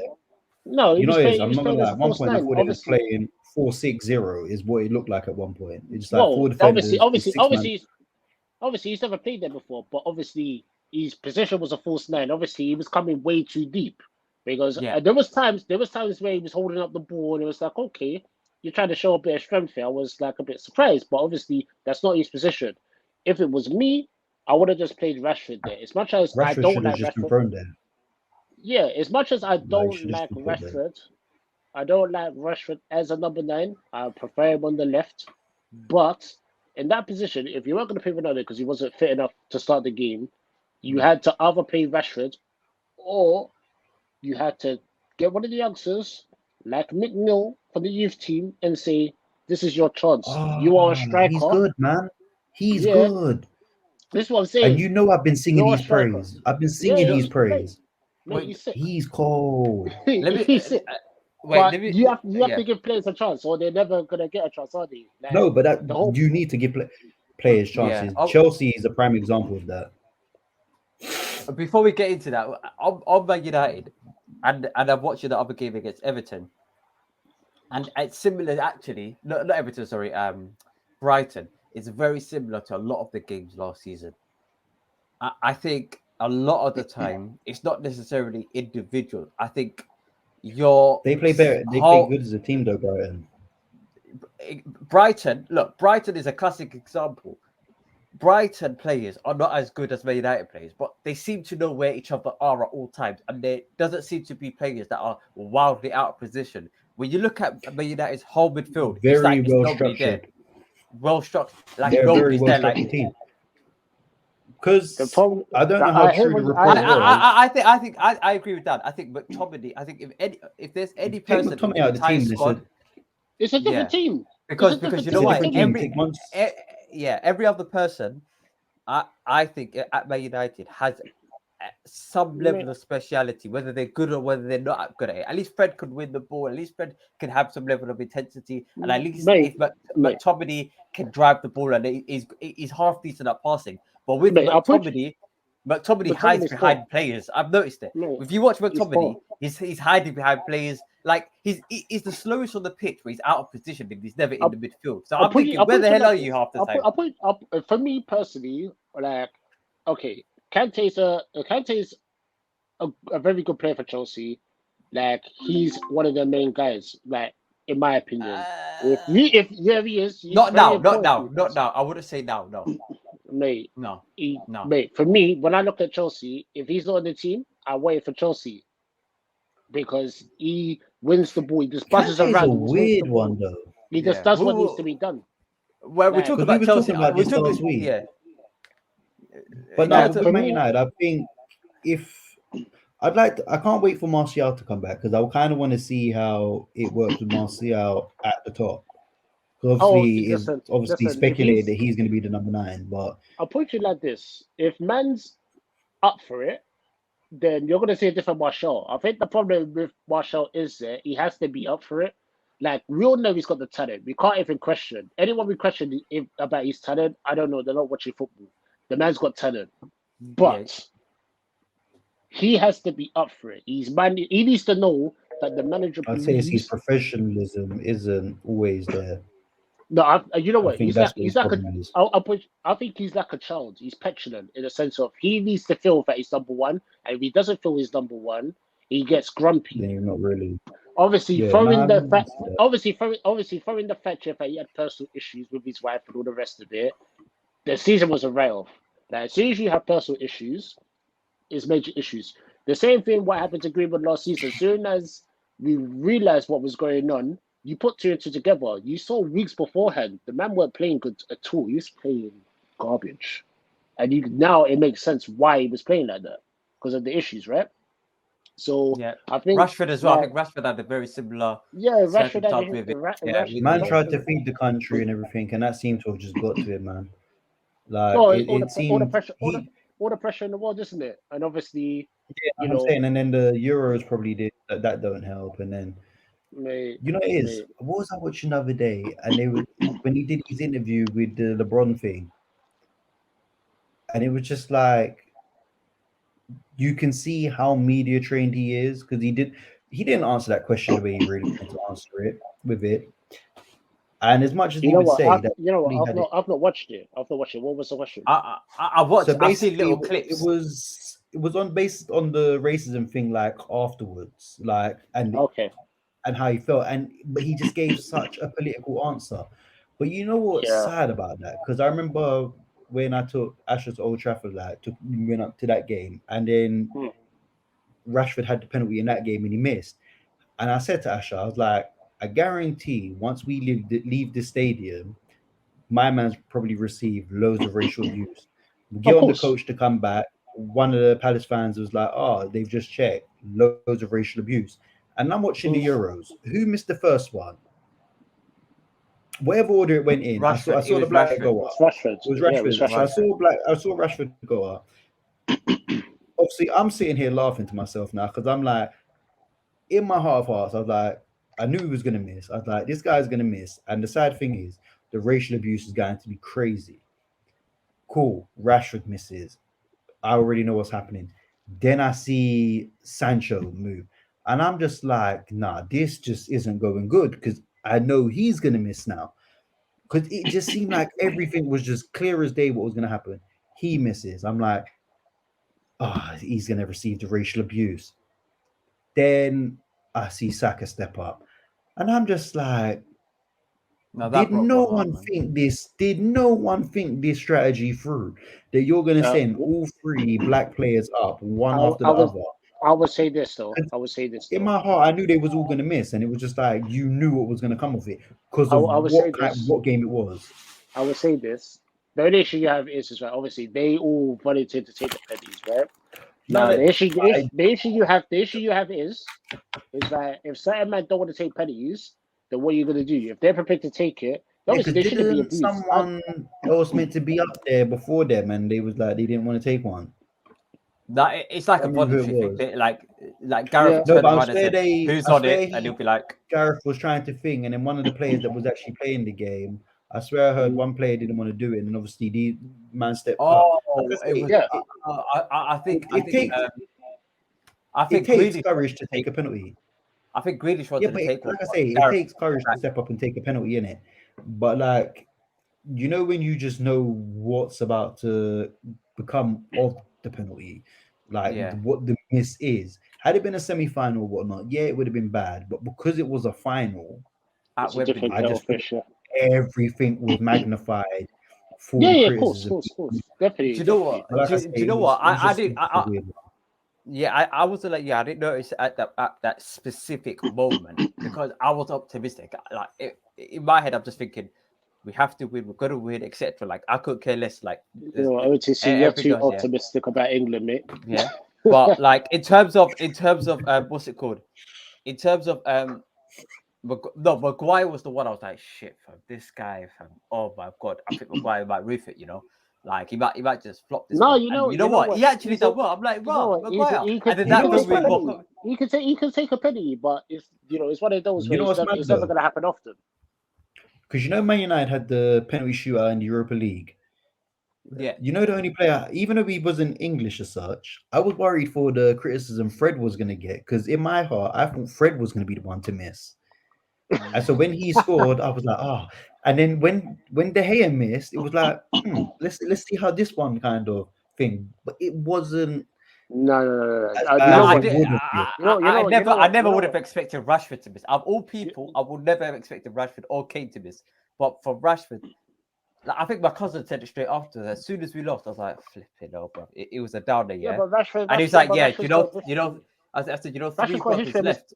No, I'm not gonna lie. At one point I thought it was playing 4-6-0 is what it looked like at one point. It's like 4 defenders. Obviously, he's never played there before, but obviously his position was a false 9. Obviously, he was coming way too deep because there was times where he was holding up the ball and it was like, okay, you're trying to show a bit of strength here. I was like a bit surprised, but obviously that's not his position. If it was me, I would have just played Rashford there. As much as I don't like Rashford, as much as I don't like Rashford, I don't like Rashford as a number 9. I prefer him on the left. But in that position, if you weren't going to play Ronaldo because he wasn't fit enough to start the game, you had to either play Rashford or you had to get one of the youngsters like McNeil from the youth team and say, this is your chance. You are a striker. He's good, man. He's good. This is what I'm saying. And I've been singing his praise. I've been singing his praise. Mate, he's cold. You have to give players a chance, or they're never gonna get a chance, are they? Like, no, but you need to give players chances. Chelsea is a prime example of that. Before we get into that, on Man United, and I'm watching the other game against Everton, and it's similar actually. Not Everton, sorry. Brighton. It's very similar to a lot of the games last season. I think a lot of the time it's not necessarily individual. I think they play better. They play good as a team, though. Brighton is a classic example. Brighton players are not as good as Man United players, but they seem to know where each other are at all times, and there doesn't seem to be players that are wildly out of position. When you look at Man United's whole midfield, very well structured. Well structured, like they're a very well structured team. Because I don't know how true the report was. I agree with that. I think McTominay. I think if there's any person in the entire squad, it's a different team. Because you know what? Every other person, I think at Man United has some level of speciality, whether they're good or whether they're not good at it. At least Fred could win the ball. At least Fred can have some level of intensity, and at least if McTominay can drive the ball and he's half decent at passing. But with McTominay, McTominay hides behind players. I've noticed it. No, if you watch McTominay, he's hiding behind players. Like he's the slowest on the pitch, where he's out of position and he's never in the midfield. So I'm thinking, where the hell are you half the time? For me personally, like, okay, Kante's a very good player for Chelsea. Like, he's one of the main guys. Like, in my opinion, he is. Not now. I wouldn't say now. No. Mate, no. Mate, for me, when I look at Chelsea, if he's not on the team, I wait for Chelsea because he wins the ball. He just buzzes around. It's a weird one, though. He just does what needs to be done. Well, we're talking about Chelsea. We're talking last week. Yeah. But now, with Man United, I think I can't wait for Martial to come back because I kind of want to see how it works with Martial at the top. Obviously, it's speculated that he's going to be the number 9. But I'll put you like this: if Man's up for it, then you're going to see a different Martial. I think the problem with Martial is that he has to be up for it. Like, we all know he's got the talent. We can't even question anyone. We question about his talent. I don't know. They're not watching football. The man's got talent, but he has to be up for it. He needs to know that the manager. I'd say his professionalism isn't always there. No, you know what? I think he's like a child. He's petulant in the sense of he needs to feel that he's number 1, and if he doesn't feel he's number 1, he gets grumpy. Then you're not really. Obviously, throwing the fact that he had personal issues with his wife and all the rest of it, the season was a write-off. Now, as soon as you have personal issues, it's major issues. The same thing what happened to Greenwood last season. As soon as we realized what was going on, you put 2 and 2 together. You saw weeks beforehand, the man weren't playing good at all. He was playing garbage. And now it makes sense why he was playing like that. Because of the issues, right? So I think Rashford as well. I think Rashford had a very similar. Yeah, Rashford man tried to feed the country and everything, and that seemed to have just got to him, man. Like all the pressure in the world, isn't it? And obviously, I'm saying, and then the Euros probably did that. Don't help, and then. Mate, what was I watching the other day? And they were when he did his interview with the LeBron thing, and it was just like you can see how media trained he is because he didn't answer that question the way he really wanted to answer it with it. And as much as he would say that, I've not watched it. What was the question? I watched. So I've seen little clips. It was based on the racism thing, like afterwards, like and how he felt, but he just gave such a political answer. But you know what's sad about that? Because I remember when I took Asher to Old Trafford, we went up to that game, and then Rashford had the penalty in that game and he missed. And I said to Asher, I was like, I guarantee once we leave the stadium, my man's probably received loads of racial abuse. We get on the coach to come back. One of the Palace fans was like, they've just checked loads of racial abuse. And I'm watching the Euros. Who missed the first one? Whatever order it went in, I saw the black go up. It was Rashford. I saw Rashford go up. Obviously, I'm sitting here laughing to myself now because I'm like, in my heart of hearts, I was like, I knew he was going to miss. I was like, this guy's going to miss. And the sad thing is, the racial abuse is going to be crazy. Cool. Rashford misses. I already know what's happening. Then I see Sancho move. And I'm just like, nah, this just isn't going good because I know he's going to miss now. Because it just seemed like everything was just clear as day what was going to happen. He misses. I'm like, he's going to receive the racial abuse. Then I see Saka step up. And I'm just like, did no one think this strategy through? That you're going to send all 3 black players up, one after the other? I would say this though. In my heart, I knew they was all going to miss, and it was just like you knew what was going to come of it because of what game it was. I would say this. The only issue you have is right. Obviously, they all volunteered to take the penalties, right? Now the issue you have is that if certain men don't want to take penalties, then what are you going to do? If they're prepared to take it, obviously they shouldn't be abused. Someone else meant to be up there before them, and they was like they didn't want to take one. That it's like a voluntary thing, like Gareth. Who's on it? And he'll be like, Gareth was trying to thing, and then one of the players that was actually playing the game I swear I heard one player didn't want to do it, and obviously the man stepped up. Oh, I think it takes courage to take a penalty. I think Grealish wanted to take one. Like I say, it takes courage to step up and take a penalty, innit? But like, you know, when you just know what's about to become of the penalty, like what the miss is. Had it been a semi-final or whatnot, yeah, it would have been bad. But because it was a final, I just think everything was magnified. Of course. Definitely. Do you know what? Do you know what? I wasn't like, I didn't notice at that specific moment because I was optimistic. Like in my head, I'm just thinking, we have to win, we're gonna win, etc. Like I couldn't care less. Like OTC, you're too optimistic about England, mate. Yeah, but like in terms of what's it called? In terms of Maguire was the one I was like, shit, fam, this guy, fam. Oh my god, I think Maguire might roof it, you know. Like he might just flop this. No, one. you know what? He actually done well. I'm like, wow, Maguire. He can take a penny, but it's one of those. It's never going to happen often. Because you know, Man United had the penalty shootout in the Europa League. Yeah. You know, the only player, even though he wasn't English as such, I was worried for the criticism Fred was going to get. Because in my heart, I thought Fred was going to be the one to miss. And so when he scored, I was like, oh. And then when De Gea missed, it was like, let's see how this one kind of thing. But it wasn't. No. I never would have expected Rashford to miss. Of all people, I would never have expected Rashford or Kane to miss. But for Rashford, like, I think my cousin said it straight after. As soon as we lost, I was like, flipping hell, bro. It was a downer, yeah. But Rashford, and he was like, I said, 3 months left.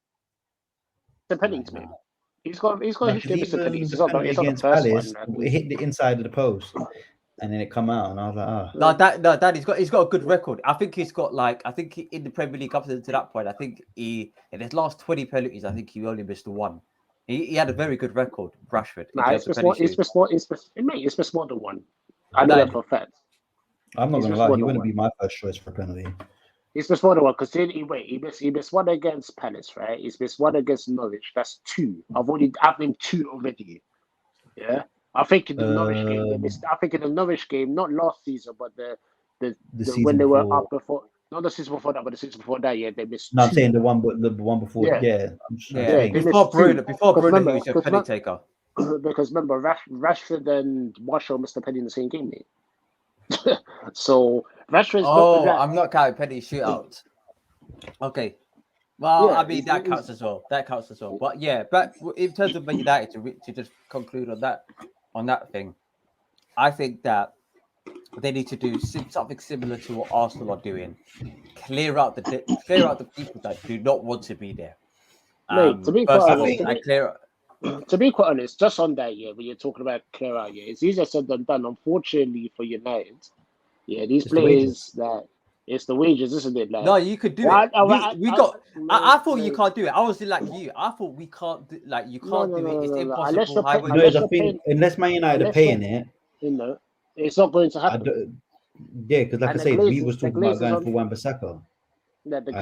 The penalties, man. He's got history of penalties. It's not against Palace. It hit the inside of the post. And then it come out, and I was like, Dad, he's got a good record. I think he's got in the Premier League up to that point, I think in his last 20 penalties, I think he only missed one. He had a very good record, Rashford. It's missed more than one. I know that for a fact. I'm not gonna lie, he wouldn't be my first choice for penalty. He's missed more than one because he missed one against Palace, right? He's missed one against Norwich. That's 2. I've named 2 already. Yeah. I think in the Norwich game, in the Norwich game, not last season, but the when they were up before, not the season before that, but the season before that, yeah, they missed. No, I'm saying the one before, yeah. Before Bruno, he was a penny taker. Because remember, Rashford and Marshall missed a penny in the same game, mate. So Rashford's. I'm not counting penny shootouts. Okay. Well, I mean that counts as well. But yeah, but in terms of Man United, to just conclude on that thing, I think that they need to do something similar to what Arsenal are doing. Clear out the people that do not want to be there. Mate, to be quite honest, just on that, when you're talking about clear out, it's easier said than done. Unfortunately for United, these players that. It's the wages, isn't it? Like, no, you could do it. I thought you can't do it. I was like you. I thought we can't do you can't do it. It's impossible. Unless Man United are paying it. It's not going to happen. Because like I say, we was talking about going for Wan-Bissaka. But if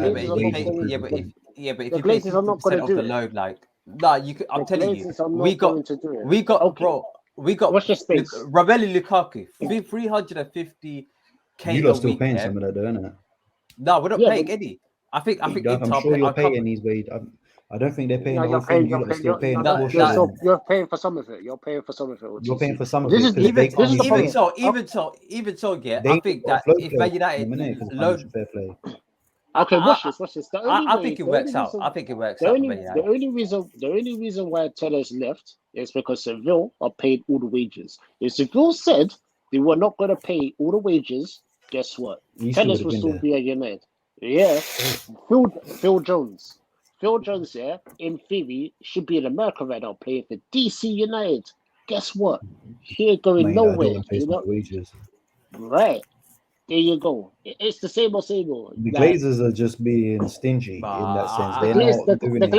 the Glazers are not going to do it, load, I'm telling you, we got what's your space? Romelu Lukaku, 350. You lot still paying some of that, though, isn't it? No, we're not paying any. I think. I'm sure you're paying these ways. I don't think they're paying the whole thing. You're still paying. You're paying for some of it. You're paying for some of it. You're paying for some of it. Even so, yeah. I think that if Man United load. Okay, watch this. I think it works out. The only reason why Tellers left is because Seville are paid all the wages. If Seville said they were not going to pay all the wages, guess what? Tellers will still be at United. Yeah. Phil Jones. Phil Jones, in theory, should be in America right now playing for DC United. Guess what? He ain't going nowhere. Wages. Right. There you go. It's the same old. The Glazers are just being stingy in that sense. They're not doing it.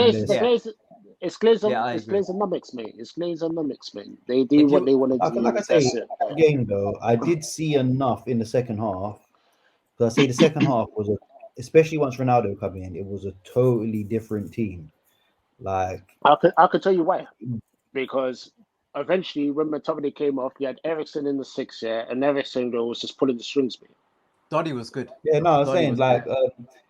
It's Glazeronomics, mate. It's Glazeronomics, man. They do what they want to do. Like I say, game though, I did see enough in the second half. Because I say the second half was especially once Ronaldo came in, it was a totally different team. Like I could tell you why. Because eventually, when McTominay came off, you had Eriksen in the 6, and Eriksen was just pulling the strings, man. Donny was good. Yeah, no, I was saying like,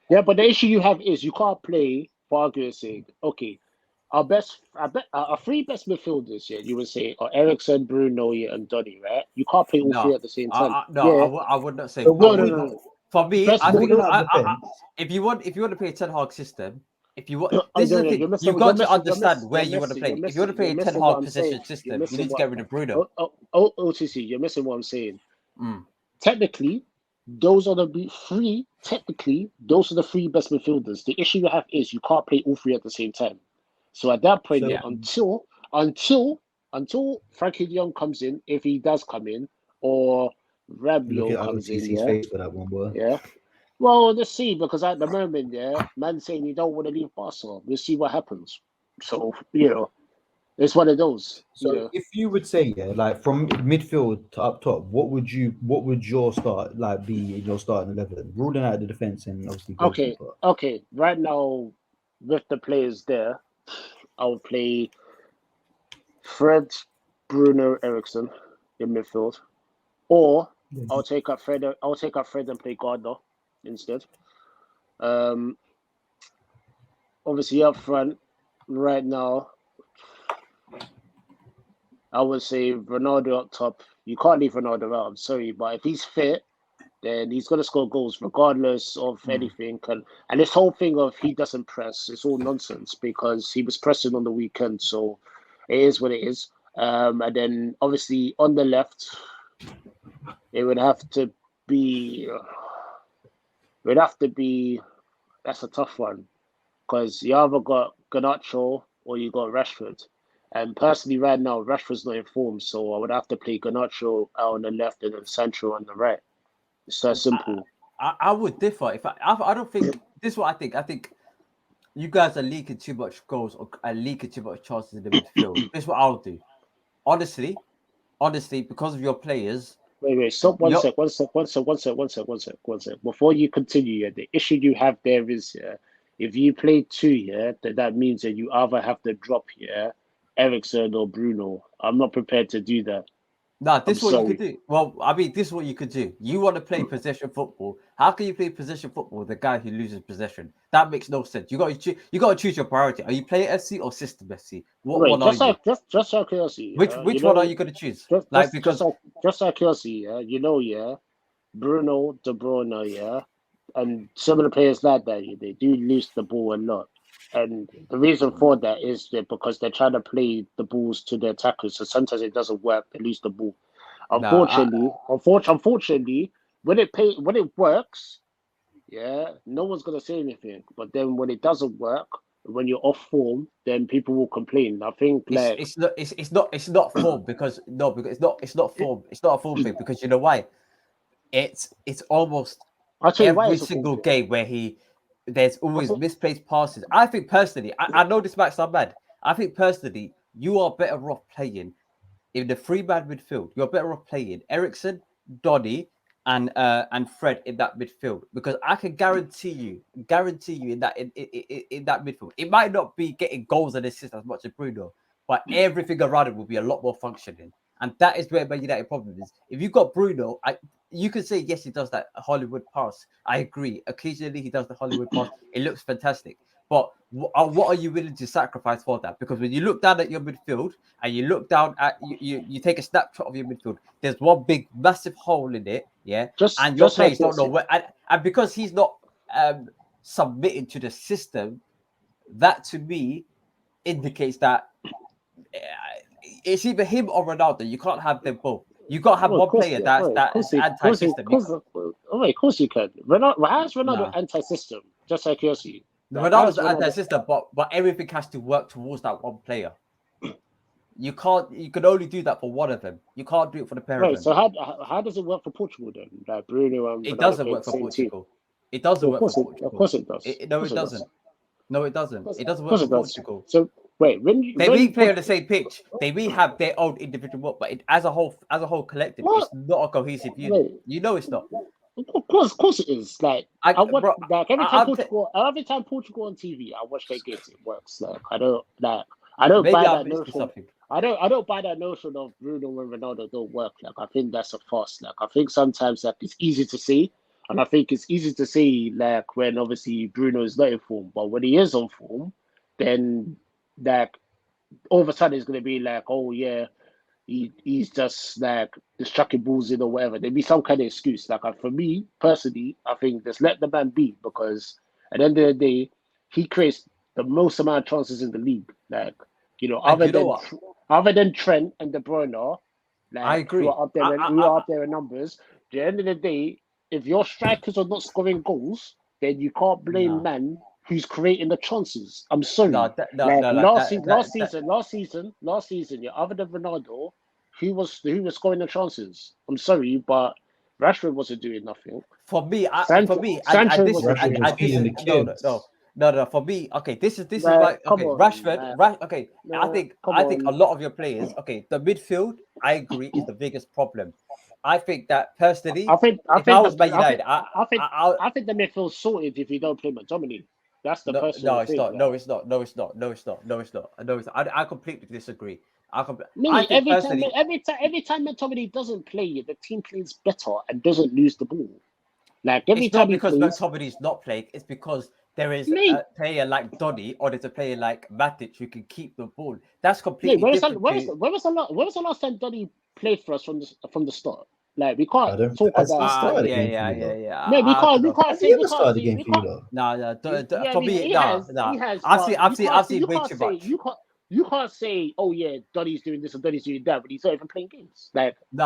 yeah, but the issue you have is you can't play for argument's sake. Okay, our three best midfielders, you would say are Eriksen, Bruno, and Donny, right? You can't play all three at the same time. I would not say. No. For me, I think if you want to play a Ten Hag system, if you want, this is the thing. You've got to understand where you want to play. If you want to play a Ten Hag possession system, you need to get rid of Bruno. OTC, you're missing what I'm saying. Technically, those are the three. Technically, those are the three best midfielders. The issue you have is you can't play all three at the same time. So at that point, until Frankie de Jong comes in, if he does come in, or Rabiot comes in, face for that one, boy. Yeah. Well, let's see, because at the moment, man saying you don't want to leave Barcelona. We'll see what happens. So, it's one of those. So if you would say, like from midfield to up top, what would your start like be in your starting 11? Ruling out the defense and obviously Okay. Right now, with the players there, I would play Fred, Bruno, Eriksen in midfield, or I'll take up Fred and play Gardner instead. Obviously up front right now, I would say Ronaldo up top. You can't leave Ronaldo out, I'm sorry, but if he's fit, then he's going to score goals regardless of anything. And this whole thing of he doesn't press, it's all nonsense because he was pressing on the weekend, so it is what it is. And then obviously on the left, it would have to be. That's a tough one because you either got Garnacho or you got Rashford. And personally, right now, Rashford's not in form, so I would have to play Garnacho out on the left and then Sancho on the right. It's that simple. I would differ. I don't think this is what I think. I think you guys are leaking too much goals or are leaking too much chances in the midfield. This is what I'll do. Honestly, because of your players. Wait. Stop one sec. Before you continue, the issue you have there is, if you play two, that means that you either have to drop Eriksen or Bruno. I'm not prepared to do that. No, this is what you could do. Well, I mean, this is what you could do. You want to play possession football. How can you play possession football with the guy who loses possession? That makes no sense. You got to choose your priority. Are you playing FC or system FC? What one are you? Just out of curiosity. Which one are you going to choose? Just out of curiosity, Bruno, De Bruyne, and some of the players like that, they do lose the ball a lot. And the reason for that is that because they're trying to play the balls to their attackers, so sometimes it doesn't work. They lose the ball. Unfortunately, when it works, no one's gonna say anything. But then when it doesn't work, when you're off form, then people will complain. I think it's not form because it's not form. It's not a form thing because you know why? It's almost every single game where there's always misplaced passes. I think personally, I know this might sound bad. I think personally, you are better off playing in the three-man midfield. You're better off playing Eriksen, Donny, and Fred in that midfield because I can guarantee you in that midfield. It might not be getting goals and assists as much as Bruno, but everything around it will be a lot more functioning. And that is where Man United problem is. If you've got Bruno, you can say, yes, he does that Hollywood pass. I agree. Occasionally, he does the Hollywood pass. It looks fantastic. But what are you willing to sacrifice for that? Because when you look down at your midfield and you look down at, you take a snapshot of your midfield, there's one big, massive hole in it, and your players don't know where. And because he's not submitting to the system, that to me indicates that it's either him or Ronaldo. You can't have them both. You got to have one player that's anti-system. Of course you can. How is Ronaldo anti-system? Just like curiosity. Ronaldo's anti-system, but everything has to work towards that one player. You can only do that for one of them. You can't do it for the pair of them. So how does it work for Portugal then? Like Bruno and it doesn't work for Portugal. It doesn't work for Portugal. Of course it does. No, it doesn't. No, it doesn't. It doesn't work for Portugal. So wait, they play on the same pitch. They have their own individual work, but as a whole collective, it's not a cohesive unit. You know, it's not. Of course it is. Like every time Portugal on TV, I watch their games. It works. I don't buy that notion. I don't buy that notion of Bruno and Ronaldo don't work. Like I think that's a farce. Like I think sometimes like it's easy to see, and I think it's easy to see like when obviously Bruno is not in form, but when he is on form, then like all of a sudden it's gonna be like, oh yeah, he's just like just chucking balls in or whatever. There'd be some kind of excuse. Like for me personally, I think just let the man be because at the end of the day, he creates the most amount of chances in the league. Like other than Trent and De Bruyne, like I agree. who are up there, who are up there in numbers. At the end of the day, if your strikers are not scoring goals, then you can't blame man who's creating the chances. I'm sorry. Last season, yeah, other than Ronaldo, who was scoring the chances? I'm sorry, but Rashford wasn't doing nothing. For me, No. For me, okay, this is why. Okay, Rashford. I think a lot of your players. Okay, the midfield, I agree, is the biggest problem. I think that personally, I think the midfield's sorted if you don't play McTominay. That's the personal thing. No, it's not. I completely disagree. Every time McTominay doesn't play, the team plays better and doesn't lose the ball. Like every time because McTominay's not playing, it's because there is a player like Donny or there's a player like Matic who can keep the ball. That's completely different. When was the last time Donny played for us from the start? Like we can't talk about. Yeah. No, we can't say. No. For me, no. I've seen way too much. You can't say, oh yeah, Donny's doing this and Donny's doing that, but he's not even playing games. Like no.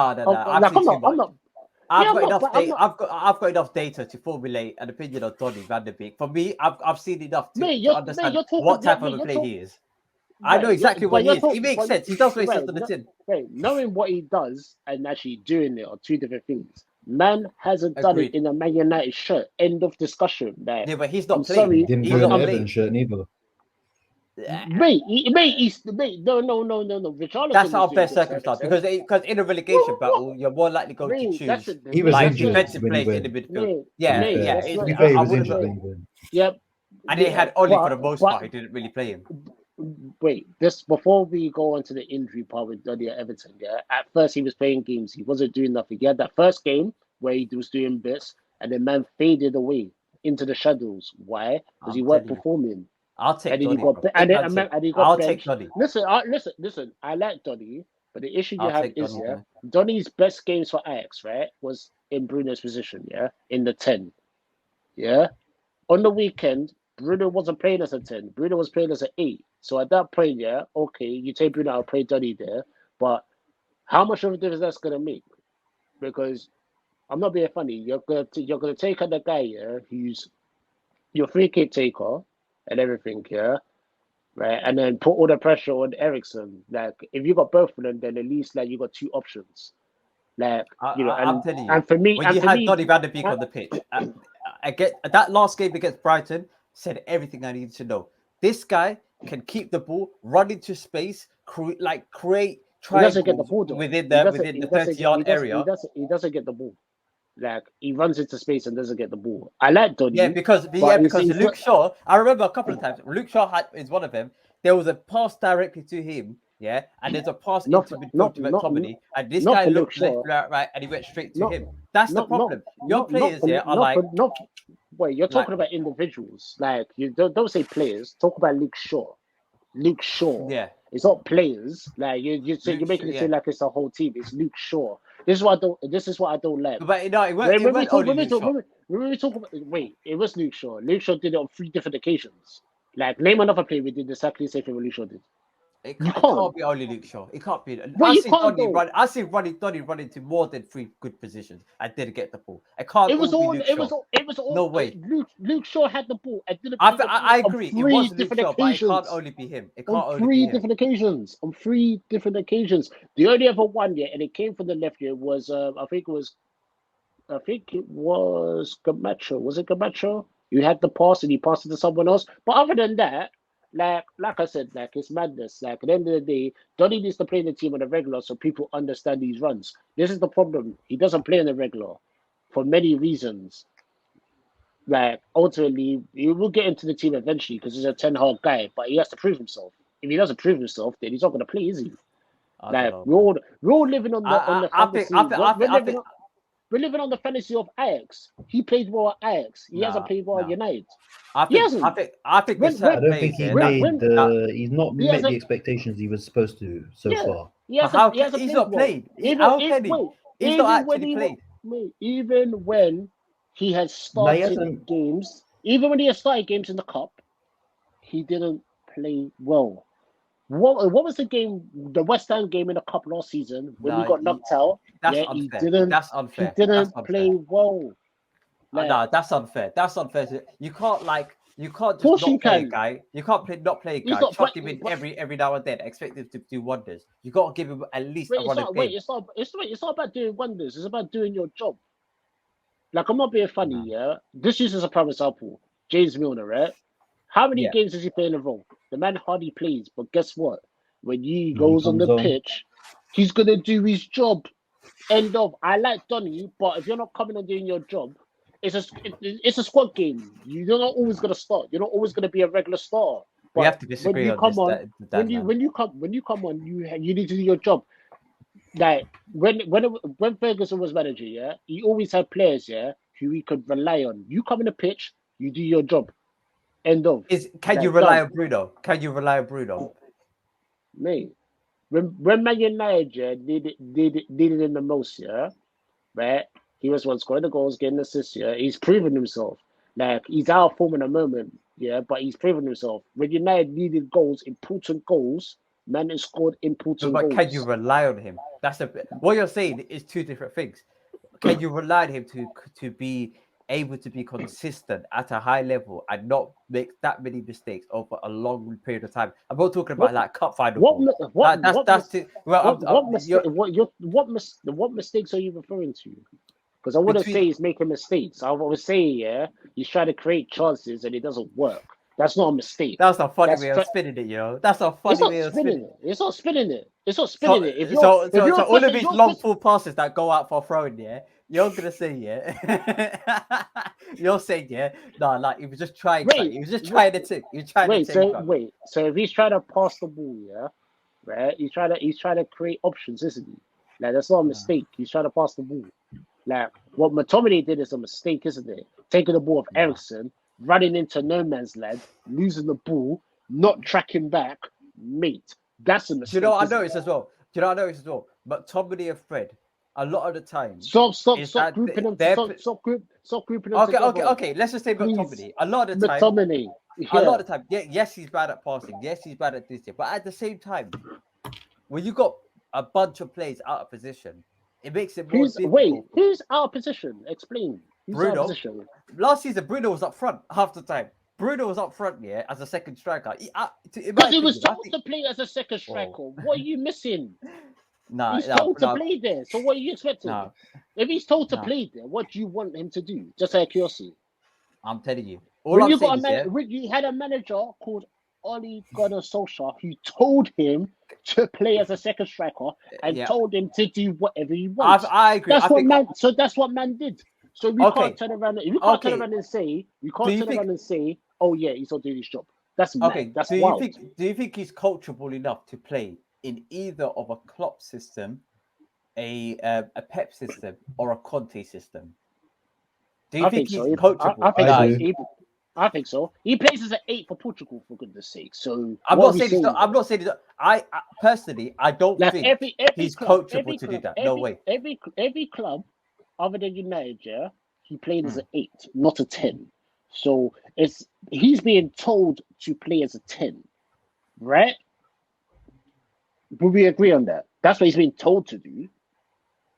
I've got enough data to formulate an opinion on Donny van de Beek. For me, I've seen enough to understand what type of a player he is. I know exactly what he is. He makes sense. He does make sense on the tin. Knowing what he does and actually doing it are two different things. Man hasn't done it in a Man United shirt. End of discussion. Like, yeah, but he's not playing. He didn't do an Everton shirt neither. No. That's our best circumstance because in a relegation battle, you're more likely going to choose defensive players in the midfield. He was injured. Yep. And he had Oli for the most part. He didn't really play him. Wait, this before we go on to the injury part with Donny at Everton. Yeah, at first he was playing games. He wasn't doing nothing. He had that first game where he was doing bits, and then man faded away into the shadows. Why? Because he weren't performing. I'll take Donny. I'll take Donny. Listen. I like Donny, but the issue you have is Donny's best games for Ajax, right, was in Bruno's position, in the 10. Yeah, on the weekend, Bruno wasn't playing as a 10. Bruno was playing as an 8. So at that point, okay, you take Bruno, I'll play Donny there, but how much of a difference that's gonna make? Because I'm not being funny. You're gonna take on the guy who's your free kick taker and everything, right? And then put all the pressure on Eriksen. Like if you got both of them, then at least like you got two options. Like I'm telling you, and for me, when you had Donny van de Beek on the pitch, I get that last game against Brighton said everything I needed to know. This guy can keep the ball, run into space, create triangles within the 30-yard area. He doesn't get the ball. Like he runs into space and doesn't get the ball. I like Donny. Yeah, because Luke Shaw. I remember a couple of times Luke Shaw is one of them. There was a pass directly to him, and there's a pass into McTominay, and this guy looked left, right, and he went straight to him. That's the problem. Your players Wait, you're talking about individuals. Like you don't say players. Talk about Luke Shaw. Luke Shaw. Yeah. It's not players. Like you're making it seem like it's a whole team. It's Luke Shaw. This is what I don't like. But no, it wasn't only Luke Shaw. When we talk about it was Luke Shaw. Luke Shaw did it on 3 different occasions. Like name another player we did exactly the same thing what Luke Shaw did. It can't be only Luke Shaw. It can't be. I see Donny run into more than 3 good positions and didn't get the ball. It can't. It was all. No way. Luke Shaw had the ball. I agree. It was Luke Shaw, but it can't only be him. It can't on 3 different occasions. On 3 different occasions. The only other one and it came from the left was I think it was Camacho. Was it Camacho? You had the pass and he passed it to someone else. But other than that. Like I said, it's madness. Like at the end of the day, Donny needs to play in the team on a regular so people understand these runs. This is the problem. He doesn't play on the regular for many reasons. Like ultimately, he will get into the team eventually because he's a 10 hard guy, but he has to prove himself. If he doesn't prove himself, then he's not going to play, is he? Like we're all living on the fantasy. We're living on the fantasy of Ajax. He played well at Ajax. He hasn't played well at United. I think I don't think he made he's not met the expectations he was supposed to so far. He's not played. He's not actually played. Even when he has started games, even when he has started games in the cup, he didn't play well. What was the game? The West Ham game in the cup last season when he got knocked out. That's unfair. That's unfair. He didn't play well. No, that's unfair. That's unfair. You can't just not play a guy. You can't not play a guy. Chuck him in every now and then. Expect him to do wonders. You got to give him at least a run of game. It's not about doing wonders. It's about doing your job. Like, I'm not being funny. Yeah, this is a prime example. James Milner, right? How many games does he play in a row? The man hardly plays, but guess what? When he goes on the pitch, he's gonna do his job. End of. I like Donny, but if you're not coming and doing your job, it's a squad game. You're not always gonna start. You're not always gonna be a regular starter. But we have to disagree on this. When you come on, you need to do your job. Like when Ferguson was manager, he always had players, who he could rely on. You come in the pitch, you do your job. End of. Can you rely on Bruno? Can you rely on Bruno? Mate, when Man United needed him the most, right? He was one scoring the goals, getting assists. He's proven himself. Like, he's out of form in a moment, but he's proven himself. When United needed goals, important goals, man has scored important goals. But can you rely on him? What you're saying is two different things. Can you rely on him to be able to be consistent at a high level and not make that many mistakes over a long period of time? I'm not talking about like cup final. What mistakes are you referring to? Because I wouldn't say he's making mistakes. I would say, he's trying to create chances and it doesn't work. That's not a mistake. That's a funny way of spinning it, That's a funny way of spinning it. It's not spinning it. So all of these long full passes that go out for throwing, you're gonna say, you're saying, no, like he was just trying. He was just trying to take. So if he's trying to pass the ball, right? He's trying to create options, isn't he? Like, that's not a mistake. He's trying to pass the ball. Like, what McTominay did is a mistake, isn't it? Taking the ball of Eriksen, running into no man's land, losing the ball, not tracking back, mate. That's a mistake. Do you know what I noticed as well? McTominay and Fred, a lot of the time. Stop grouping them. Stop grouping them together. Okay. Let's just say McTominay. A lot of the time. McTominay. A lot of the time. Yes, he's bad at passing. Yes, he's bad at this. But at the same time, when you got a bunch of players out of position, it makes it more difficult. Who's out of position? Explain. Bruno. Last season, Bruno was up front half the time. Bruno was up front, as a second striker. Because he was told to play as a second striker. What are you missing? He's told to play there. So what are you expecting? If he's told to play there, what do you want him to do? Just out of curiosity. I'm telling you. You had a manager called Ole Gunnar Solskjaer who told him to play as a second striker and told him to do whatever he wants. I agree. That's what man did. So we can't turn around. You can't turn around and say, "Oh yeah, he's not doing his job." That's mad. That's wild. Do you think he's coachable enough to play in either of a Klopp system, a Pep system, or a Conte system? Do you think he's coachable? I think so. He plays as an 8 for Portugal, for goodness' sake. So I'm not saying. I personally, I don't think he's coachable to do that. No way. Every club, other than United, he played as an 8, not a 10. So he's being told to play as a 10, right? Would we agree on that? That's what he's being told to do.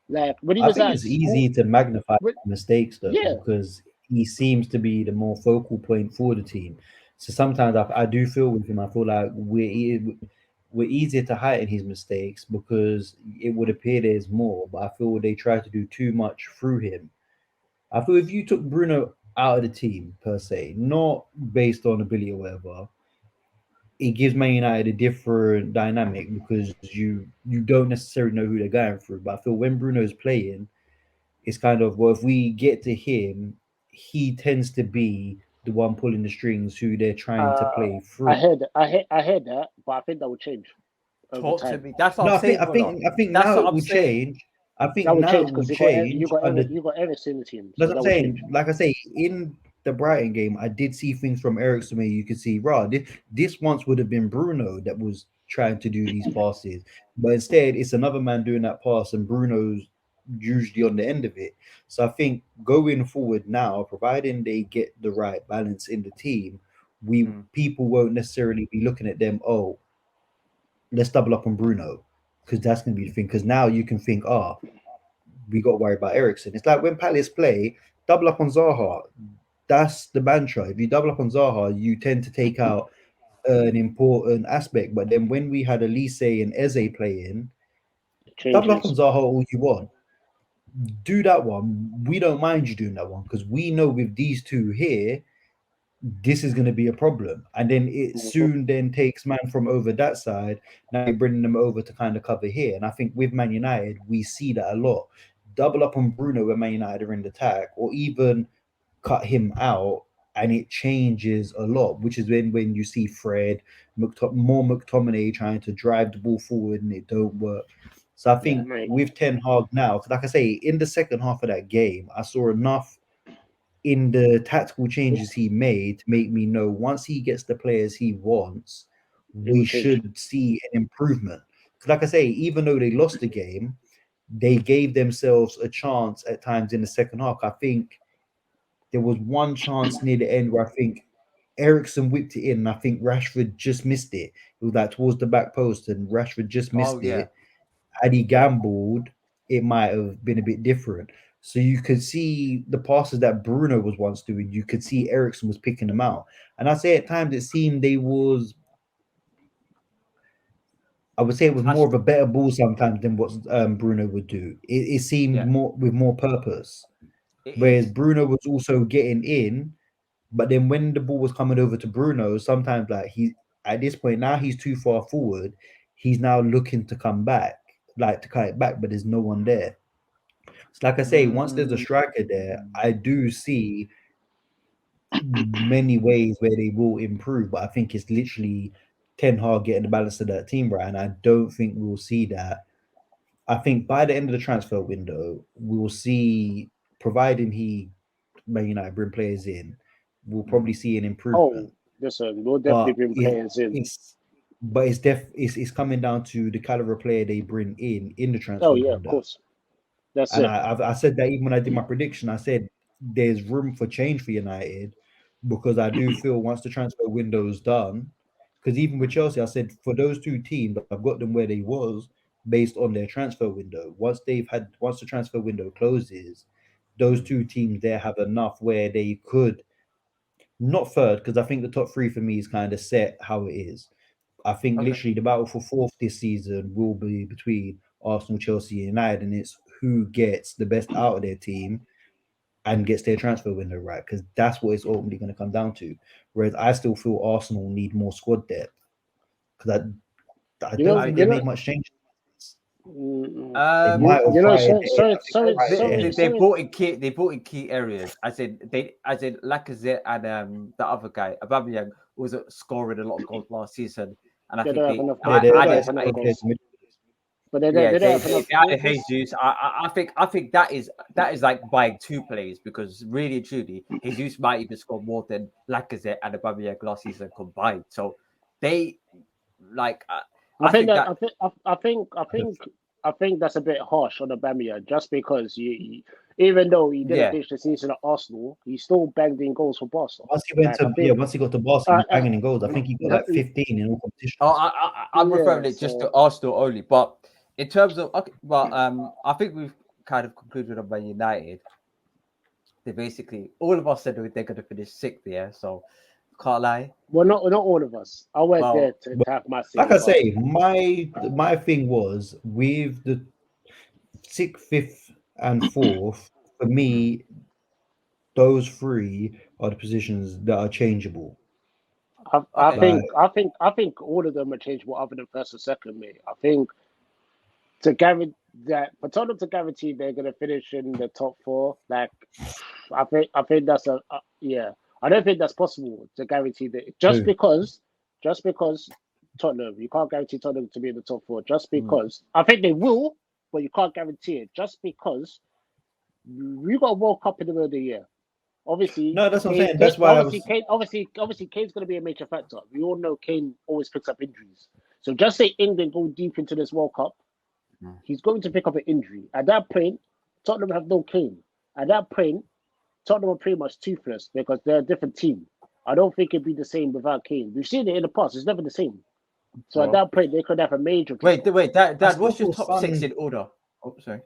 Like, when he was I think it's easy to magnify mistakes though, because he seems to be the more focal point for the team. So sometimes I do feel with him. I feel like we're easier to heighten his mistakes because it would appear there's more. But I feel they try to do too much through him. I feel if you took Bruno out of the team per se, not based on ability or whatever, it gives Man United a different dynamic because you don't necessarily know who they're going through. But I feel when Bruno's playing, it's kind of, well, if we get to him, he tends to be the one pulling the strings who they're trying to play through. I heard that, but I think that will change. Talk to me. That's what I'm saying. I think now it will change. I think now it will change. You got Eriksen in the team. That's what I'm saying. Like I say, in the Brighton game, I did see things from Eriksen where you could see, this once would have been Bruno that was trying to do these passes, but instead it's another man doing that pass, and Bruno's usually on the end of it. So I think going forward now, providing they get the right balance in the team, people won't necessarily be looking at them. Oh, let's double up on Bruno, because that's going to be the thing. Because now you can think, we got to worry about Eriksen. It's like when Palace play, double up on Zaha. That's the mantra. If you double up on Zaha, you tend to take out an important aspect. But then when we had Elise and Eze playing, double up on Zaha all you want. Do that one. We don't mind you doing that one, because we know with these two here, this is going to be a problem. And then it soon then takes man from over that side. Now you're bringing them over to kind of cover here. And I think with Man United, we see that a lot. Double up on Bruno when Man United are in the attack, or even cut him out, and it changes a lot, which is when you see Fred, more McTominay trying to drive the ball forward and it don't work. So I think with Ten Hag now, like I say, in the second half of that game, I saw enough in the tactical changes he made to make me know once he gets the players he wants, we should see an improvement. Because like I say, even though they lost the game, they gave themselves a chance at times in the second half. I think there was one chance near the end where I think Eriksen whipped it in, and I think Rashford just missed it. It was like towards the back post, and Rashford just missed it. Had he gambled, it might have been a bit different. So you could see the passes that Bruno was once doing. You could see Eriksen was picking them out. And I say at times it seemed I would say it was more of a better ball sometimes than what Bruno would do. It seemed more with more purpose. Whereas Bruno was also getting in, but then when the ball was coming over to Bruno, sometimes like at this point now he's too far forward. He's now looking to come back, like to cut it back, but there's no one there. So like I say, once there's a striker there, I do see many ways where they will improve. But I think it's literally Ten Hag getting the balance of that team right, and I don't think we'll see that. I think by the end of the transfer window, we'll see, providing Man United bring players in, we'll probably see an improvement. Listen, we'll definitely bring players in. But it's coming down to the caliber of player they bring in the transfer window. Of course. That's it. I said that even when I did my prediction, I said there's room for change for United, because I do feel once the transfer window is done, because even with Chelsea, I said for those two teams, I've got them where they was based on their transfer window. Once the transfer window closes, those two teams there have enough where they could, not third, because I think the top three for me is kind of set how it is. I think literally the battle for fourth this season will be between Arsenal, Chelsea, and United, and it's who gets the best out of their team and gets their transfer window right, because that's what it's ultimately going to come down to. Whereas I still feel Arsenal need more squad depth, because I don't think they made much change. They brought in key areas. I said Lacazette and the other guy, Aubameyang, was scoring a lot of goals last season, and I think they added Jesus. I think that is like buying two players, because really and truly, Jesus might even score more than Lacazette and Aubameyang last season combined. So they like. I think that's a bit harsh on Aubameyang, just because even though he didn't finish the season at Arsenal, he still banged in goals for Barcelona. Once he got to Barcelona, he was banging in goals. I think he got like 15 in all competitions. I'm referring it just to Arsenal only, but in terms of I think we've kind of concluded on Man United. They basically all of us said they're going to finish sixth, so. Can't lie. Well, not all of us. I went there to have my. Like I say, my thing was with the 6th, 5th, and 4th. For me, those three are the positions that are changeable. I think all of them are changeable, other than first and second. Mate, I think for Tottenham to guarantee they're going to finish in the top 4. Like, I think that's I don't think that's possible to guarantee that. Just because Tottenham. You can't guarantee Tottenham to be in the top 4 just because I think they will, but you can't guarantee it just because we got a World Cup in the middle of the year. Obviously, no, that's what I'm saying. That's why obviously, Kane's going to be a major factor. We all know Kane always picks up injuries. So just say England go deep into this World Cup, he's going to pick up an injury. At that point, Tottenham have no Kane. At that point, Tottenham are pretty much toothless because they're a different team. I don't think it'd be the same without Kane. We've seen it in the past. It's never the same. So at that point, they could have a major. Wait, Dad, what's your top 6 in order? Oh, sorry.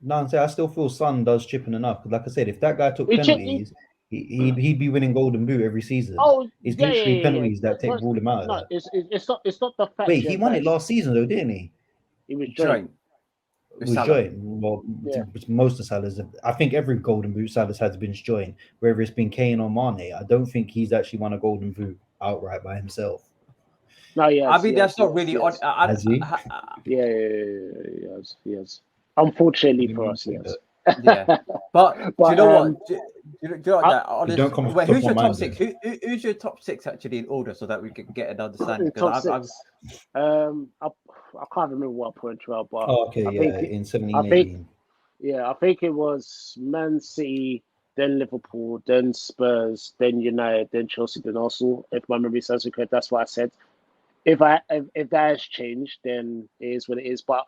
No, I'm saying I still feel Son does chipping enough. Like I said, if that guy took penalties, he'd be winning Golden Boot every season. Oh, it's literally penalties that rule him out. No, it's not the fact. Wait, he won it last season though, didn't he? He was joint. Well, most of Salah's. I think every Golden Boot Salah's has been joint, whether it's been Kane or Mane. I don't think he's actually won a Golden Boot outright by himself. No, yeah. I mean, that's not really on. Has he? Yes. Unfortunately for us, yes. Yeah, but do you know what? Do you know what? Who's your top 6? Who's your top 6 actually in order so that we can get an understanding? I can't remember what point you are, but in 17-18. I think it was Man City, then Liverpool, then Spurs, then United, then Chelsea, then Arsenal. If my memory serves me correct, that's what I said. If that has changed, then it is what it is. But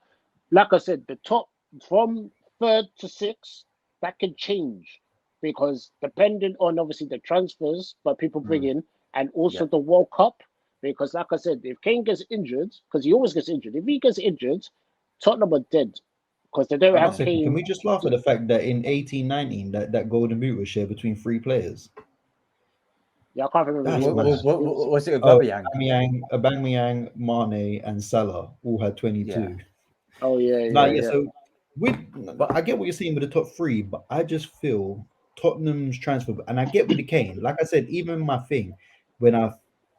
like I said, the top from 3rd to 6th, that can change because depending on obviously the transfers that people bring in and also the World Cup. Because like I said, if Kane gets injured, because he always gets injured, if he gets injured, Tottenham are dead because they don't have Kane. Can we just laugh at the fact that in 18-19 that Golden Boot was shared between 3 players? Yeah, I can't remember. What was it? Aubameyang, Mane, and Salah all had 22. Yeah. Oh yeah. So but I get what you're saying with the top 3, but I just feel Tottenham's transfer, and I get with the Kane. Like I said, even my thing when I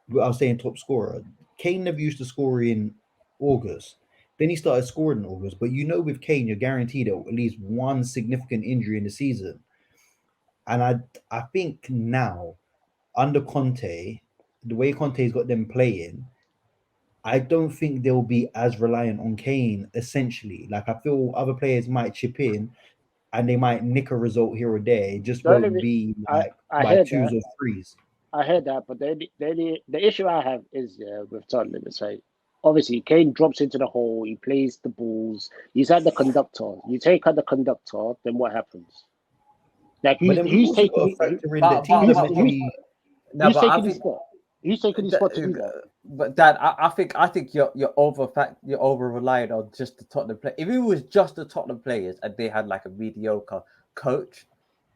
was saying top scorer, Kane never used to score in August. Then he started scoring in August. But with Kane, you're guaranteed at least one significant injury in the season. And I think now, under Conte, the way Conte's got them playing, I don't think they'll be as reliant on Kane, essentially. Like, I feel other players might chip in and they might nick a result here or there. It just won't be like by 2s or 3s. I heard that, but the issue I have is with Tottenham. It's like, obviously, Kane drops into the hole, he plays the balls, he's at the conductor. You take out the conductor, then what happens? Like, who's taking his spot to do that? But Dad, I think you're over reliant on just the Tottenham play. If it was just the Tottenham players and they had like a mediocre coach,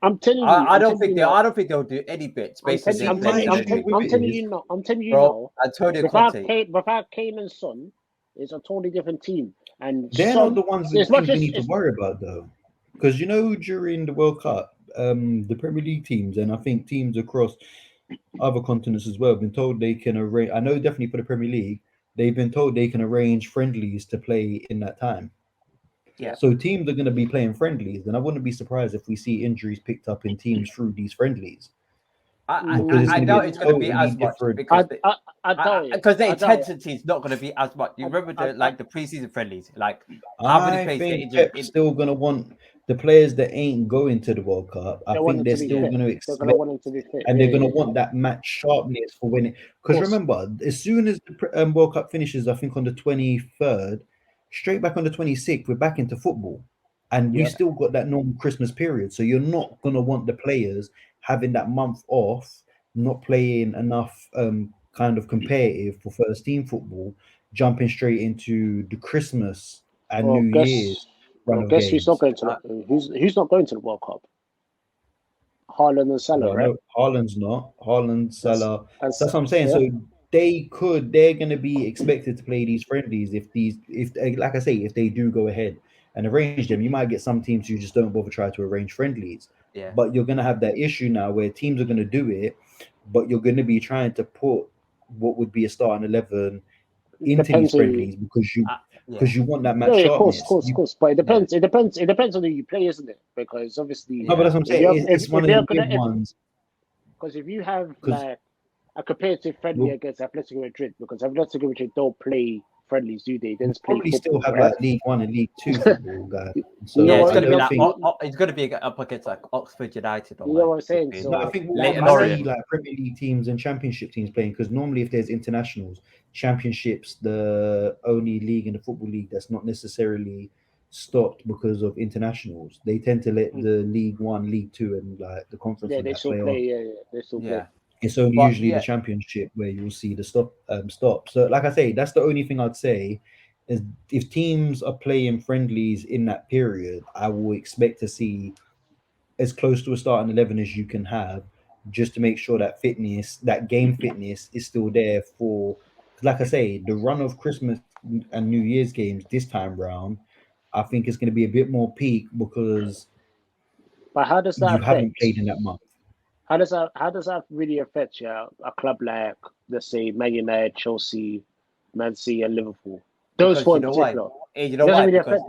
I'm telling you, I don't think they'll do any bits. Basically, I'm telling you now. Antonio Conte. Without Kane and Son, it's a totally different team. And they're not the ones that we need to worry about, though, because during the World Cup, the Premier League teams and I think teams across other continents as well have been told they can arrange. I know definitely for the Premier League, they've been told they can arrange friendlies to play in that time. Yeah. So teams are going to be playing friendlies, and I wouldn't be surprised if we see injuries picked up in teams through these friendlies. I doubt it's going to be as much because the intensity is not going to be as much. You remember the preseason friendlies, like how many players get injured? Pep's still going to want the players that ain't going to the World Cup. I think they're still going to expect, and they're going to want that match sharpness for winning. Because remember, as soon as the World Cup finishes, I think on the 23rd. Straight back on the 26th, we're back into football, and we still got that normal Christmas period. So you're not going to want the players having that month off, not playing enough kind of competitive for first team football, jumping straight into the Christmas and New Year's. Guess who's not going to who's not going to the World Cup? Haaland and Salah, right? No, Haaland's not. Haaland, Salah. That's what I'm saying. So they're going to be expected to play these friendlies if like I say, if they do go ahead and arrange them. You might get some teams who just don't bother try to arrange friendlies. Yeah. But you're going to have that issue now where teams are going to do it, but you're going to be trying to put what would be a starting 11 into these friendlies because you want that match sharpness. Of course. But it depends. It depends on who you play, isn't it? Because obviously, no, but that's what I'm saying. It's one of the big ones. Because if you have like a competitive friendly against Atletico Madrid, because Atletico Madrid don't play friendlies, do they? They just play probably football, still have right? like League One and League Two football, guys. So yeah, it's I gonna be like think, it's gonna be up against like Oxford United. Or you know what I'm saying? like, So no, I think we'll Leighton probably Orient. see like Premier League teams and Championship teams playing, because normally if there's internationals, Championships, the only league in the Football League that's not necessarily stopped because of internationals, they tend to let the League One, League Two, and like the conference yeah, and they that still play play. on. Yeah, they still play. It's only But, usually the Championship where you'll see the stop. So, like I say, that's the only thing I'd say is if teams are playing friendlies in that period, I will expect to see as close to a starting 11 as you can have, just to make sure that fitness, that game fitness, is still there for. Like I say, the run of Christmas and New Year's games this time round, I think it's going to be a bit more peak because But how does that you affect? haven't played in that month. How does that really affect a club like, let's say, Man United, Chelsea, Man City, and Liverpool? Those four in particular. You know why? Really because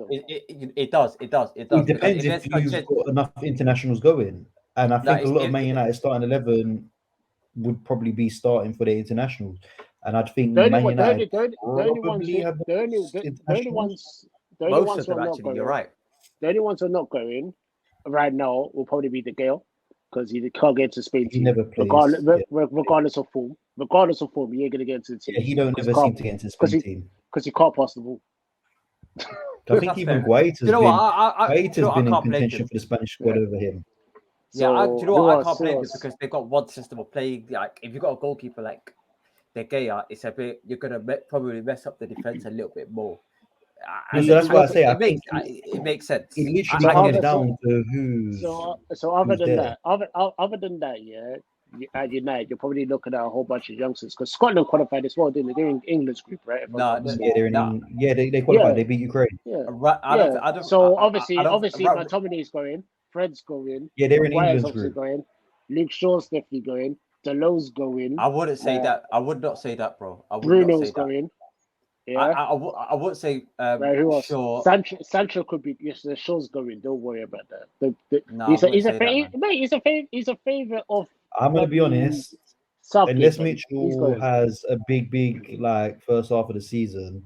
it does. It depends if you've got enough internationals going, and I think a lot of Man United starting 11 would probably be starting for their internationals, and I'd think Man United probably have the only ones who are not going. You're right. The only ones who are not going right now will probably be De Gea, because he can't get into Spain team. Never plays, regardless of form. Regardless of form, he ain't gonna get into the team. Yeah, he don't never seem to get into the Spain team because he can't pass the ball. I think even Guaita's been in contention for the Spanish squad over him. So, I can't blame it, because they've got one system of playing. Like, if you've got a goalkeeper like De Gea, it's a bit, you're gonna probably mess up the defense a little bit more. So that's why I say it makes sense. It literally comes down to who's. So other than that, yeah, at United, you're probably looking at a whole bunch of youngsters, because Scotland qualified as well, didn't they? They're in England's group, right? They qualified. They beat Ukraine. So obviously, McTominay's going, Fred's going. Yeah, they're in England's group. Going. Luke Shaw's definitely going. Delow's going. I wouldn't say that. I would not say that, bro. Bruno's going. Yeah, I would say who else? Shaw. Sancho could be. Yes, the Shaw's going. Don't worry about that. He's a favorite of. I'm gonna be honest. Unless Mitchell has a big like first half of the season,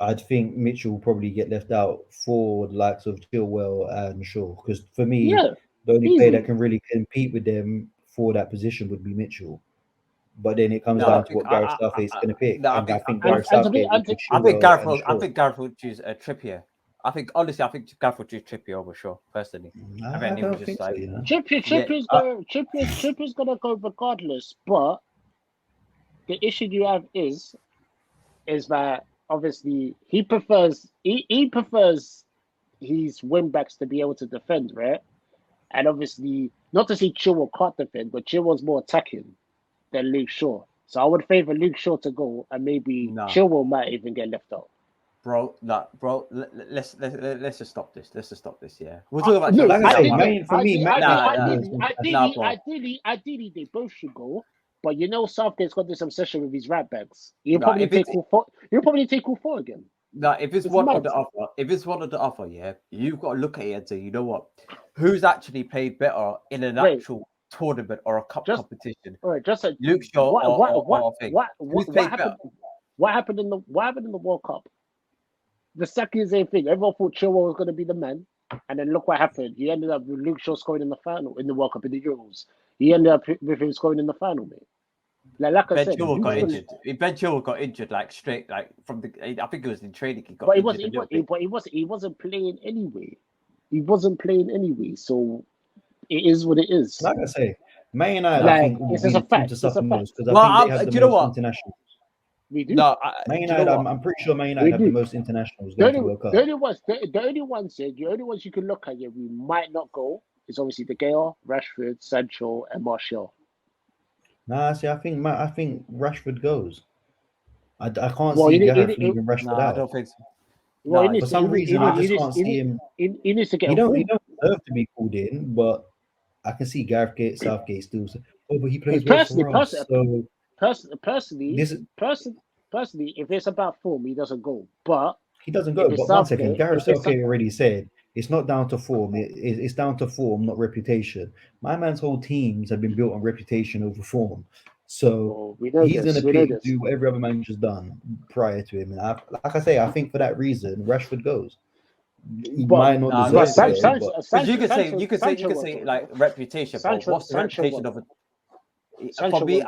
I'd think Mitchell will probably get left out for the likes of Chilwell and Shaw. Because for me, the only player that can really compete with them for that position would be Mitchell. But then it comes down to what Gareth Southgate's going to pick. I think Gareth Southgate. I think Gareth will choose a Trippier. I think Gareth will choose Trippier over Shaw, personally. I don't think so. You know? Trippier's gonna go regardless. But the issue you have is that obviously he prefers his wing backs to be able to defend, right? And obviously, not to say Chilwell can't defend, but Chilwell's more attacking than Luke Shaw. So I would favor Luke Shaw to go, and maybe Chilwell might even get left out. Bro, let's just stop this. Yeah, we'll talk about. Ideally, they both should go. But Southgate's got this obsession with his right backs. He'll probably take all four again. No, if it's one of the offer, yeah, you've got to look at it and say, you know what, who's actually played better in an actual tournament or a cup competition? All right, just Luke Shaw what happened in the World Cup? The second same thing. Everyone thought Chilwell was going to be the man, and then look what happened. He ended up with Luke Shaw scoring in the final in the World Cup in the Euros. He ended up with him scoring in the final, mate. Like I said, Chilwell got injured. Ben Chilwell got injured straight from the. I think it was in training. He wasn't playing anyway. He wasn't playing anyway. So it is what it is. Like I say, Man United, I think it's a fact. It's a fact. Do you know what? We do. No, Man United. I'm pretty sure Man United have the most internationals going to World Cup. The only ones you can look at, we might not go is obviously De Gea, Rashford, Sancho, and Martial. Nah, see, I think Rashford goes. I can't see Gareth leaving Rashford out. I don't think so. Well, for some reason, I just can't see him. He needs to get. He don't deserve to be called in, but I can see Gareth Southgate still. Oh, but he plays Personally, if it's about form, he doesn't go. But he doesn't go. But one second, Gareth Southgate already said it's not down to form. It's down to form, not reputation. My man's whole teams have been built on reputation over form. So we know he's this. going to do what every other manager's done prior to him. And like I say, I think for that reason, Rashford goes. He might not deserve it, because you could say like reputation. But what's the reputation of a? For me,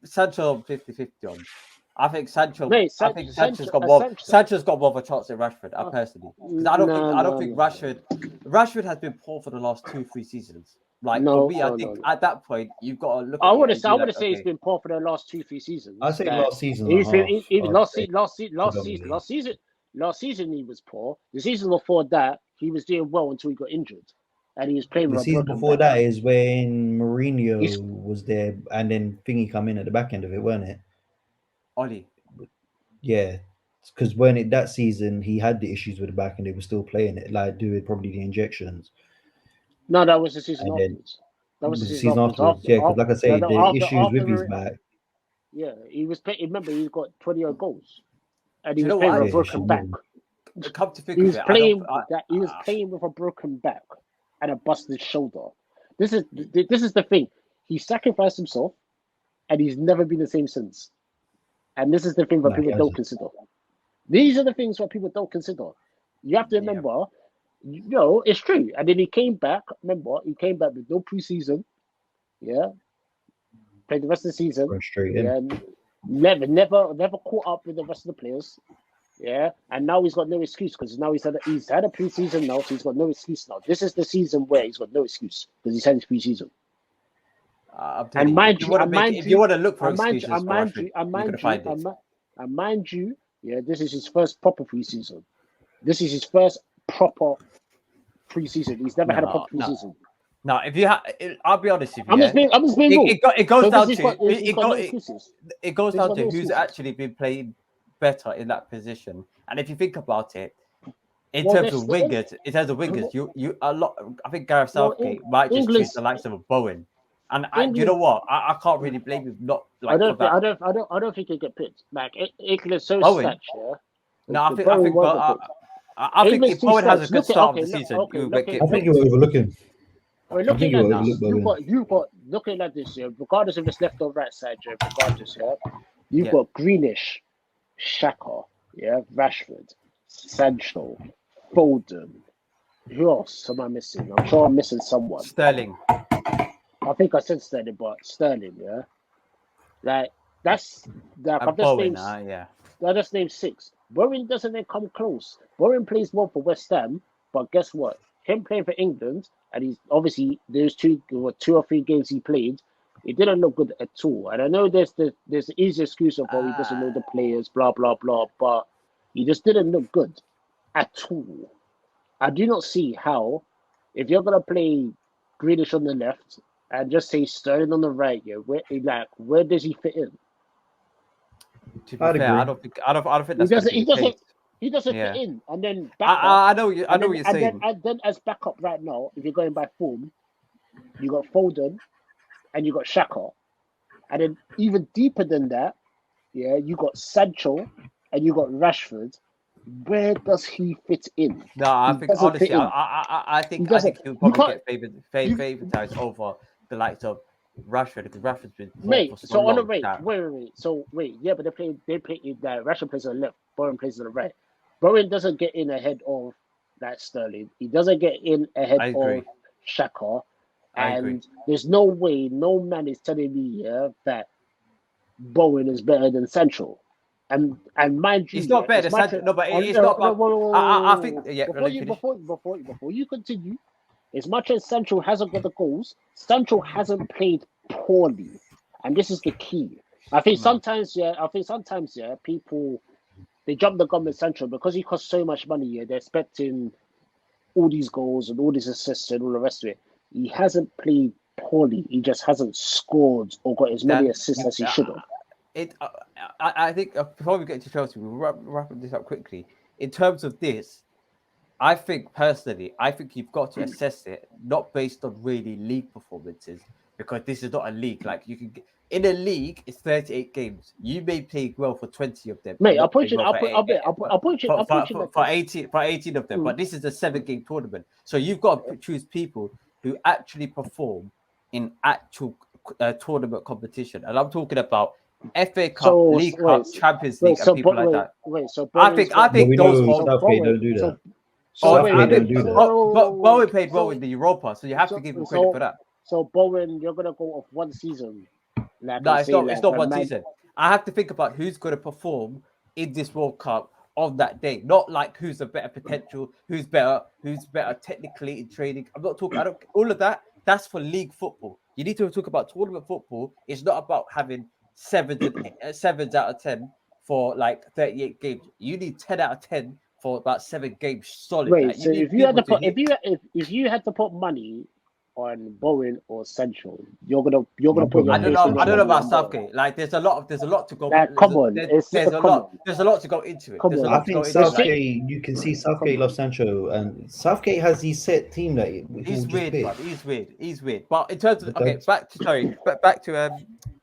Sancho 50-50 on. I think Sancho's got more of a chance than Rashford. Personally, because I don't think Rashford has been poor for the last 2-3 seasons. Like for me, I think at that point you've got to look. I would say he's been poor for the last 2-3 seasons. I say last season. Last season he was poor. The season before that he was doing well until he got injured, and he was playing. The season before that is when Mourinho was there, and then Thingy come in at the back end of it, weren't it? Oli. Yeah, because when that season he had the issues with the back, and they were still playing it, like doing probably the injections. No, that was the season afterwards. That was the season afterwards. Yeah, because like I say, the issues with his back. Yeah, he was playing. Remember, he got 20 goals, and he was playing with a broken back. Come to think of it, he was playing with a broken back and a busted shoulder. This is the thing. He sacrificed himself, and he's never been the same since. And this is the thing that people don't consider. These are the things that people don't consider. You have to remember, it's true. And then he came back. Remember, he came back with no preseason. Yeah, played the rest of the season. Frustrating. Yeah, never caught up with the rest of the players. Yeah, and now he's got no excuse because now he's had a preseason now, so he's got no excuse now. This is the season where he's got no excuse because he's had his preseason. And mind you, if you want to look for excuses, mind you, yeah, this is his first proper preseason. This is his first proper preseason. He's never had a proper preseason. No, if you I'll be honest with you. I'm just being it goes down to who's actually been playing better in that position. And if you think about it, in terms of wingers, you a lot. I think Gareth Southgate might just choose the likes of a Bowen. And you know what? I can't really blame him. Not like I don't think he'll get picked. Like England's so stacked, yeah. No, I think if Bowen has a good start of the season, I think you're overlooking. You've got looking at this, yeah, regardless if it's left or right side, yeah, regardless, yeah. You've got Greenish, Xhaka, yeah, Rashford, Sancho, Foden. Who else am I missing? I'm sure I'm missing someone. Sterling. I think I said Sterling, but Sterling, yeah. Like that's I've just named 6. Bowen doesn't then come close. Bowen plays well for West Ham, but guess what? Him playing for England, and he's obviously there's 2 or 3 games he played. It didn't look good at all. And I know there's the easy excuse of he doesn't know the players, blah blah blah, but he just didn't look good at all. I do not see how, if you're gonna play Greenish on the left and just say Sterling on the right, where does he fit in? To be fair, I don't think that's he doesn't fit in. And then I know what you're saying. And then as backup right now, if you're going by form, you got Foden and you got Xhaka. And then even deeper than that, yeah, you got Sancho and you got Rashford. Where does he fit in? No, I think honestly, I think he'll probably get favoritized over the likes of Rashford because Rashford's been wait. So wait, yeah, but they play Rashford plays on the left, Bowen plays on the right. Bowen doesn't get in ahead of that Sterling. He doesn't get in ahead of Xhaka. And there's no way, no man is telling me that Bowen is better than Sancho. And mind you, he's not better than Sancho. No, but it's not. I think before you continue, as much as Sancho hasn't got the goals, Sancho hasn't played poorly, and this is the key. I think sometimes, people they jump the gun with Sancho because he costs so much money. Yeah, they're expecting all these goals and all these assists and all the rest of it. He hasn't played poorly. He just hasn't scored or got as many assists as he should have. I think before we get to Chelsea, we'll wrap this up quickly. In terms of this, I think you've got to assess it not based on really league performances because this is not a league. Like you can in a league, it's 38 games. You may play well for 20 of them. Mate, I'll put you for 18 of them. But this is a 7-game tournament, so you've got to choose people who actually perform in actual tournament competition, and I'm talking about FA Cup, League Cup, Champions League, and people like that. I think those Southgate don't do that. Southgate don't do that. But Bowen played well in the Europa, so you have to give him credit for that. So Bowen, you're gonna go off one season. No, it's not one season. I have to think about who's going to perform in this World Cup on that day, not like who's a better potential, who's better technically in training. I'm not talking. All of that. That's for league football. You need to talk about tournament football. It's not about having 7s out of 10 for like 38 games. You need 10 out of 10 for about 7 games solid. Wait, so if you had to put money on Bowen or Sancho, you're gonna put. I don't know about Southgate. Like, there's a lot to go. Come on, there's a lot to go into it. I think Southgate. You can see Southgate loves Sancho, and Southgate has his set team that he's weird. But he's weird. But in terms of back to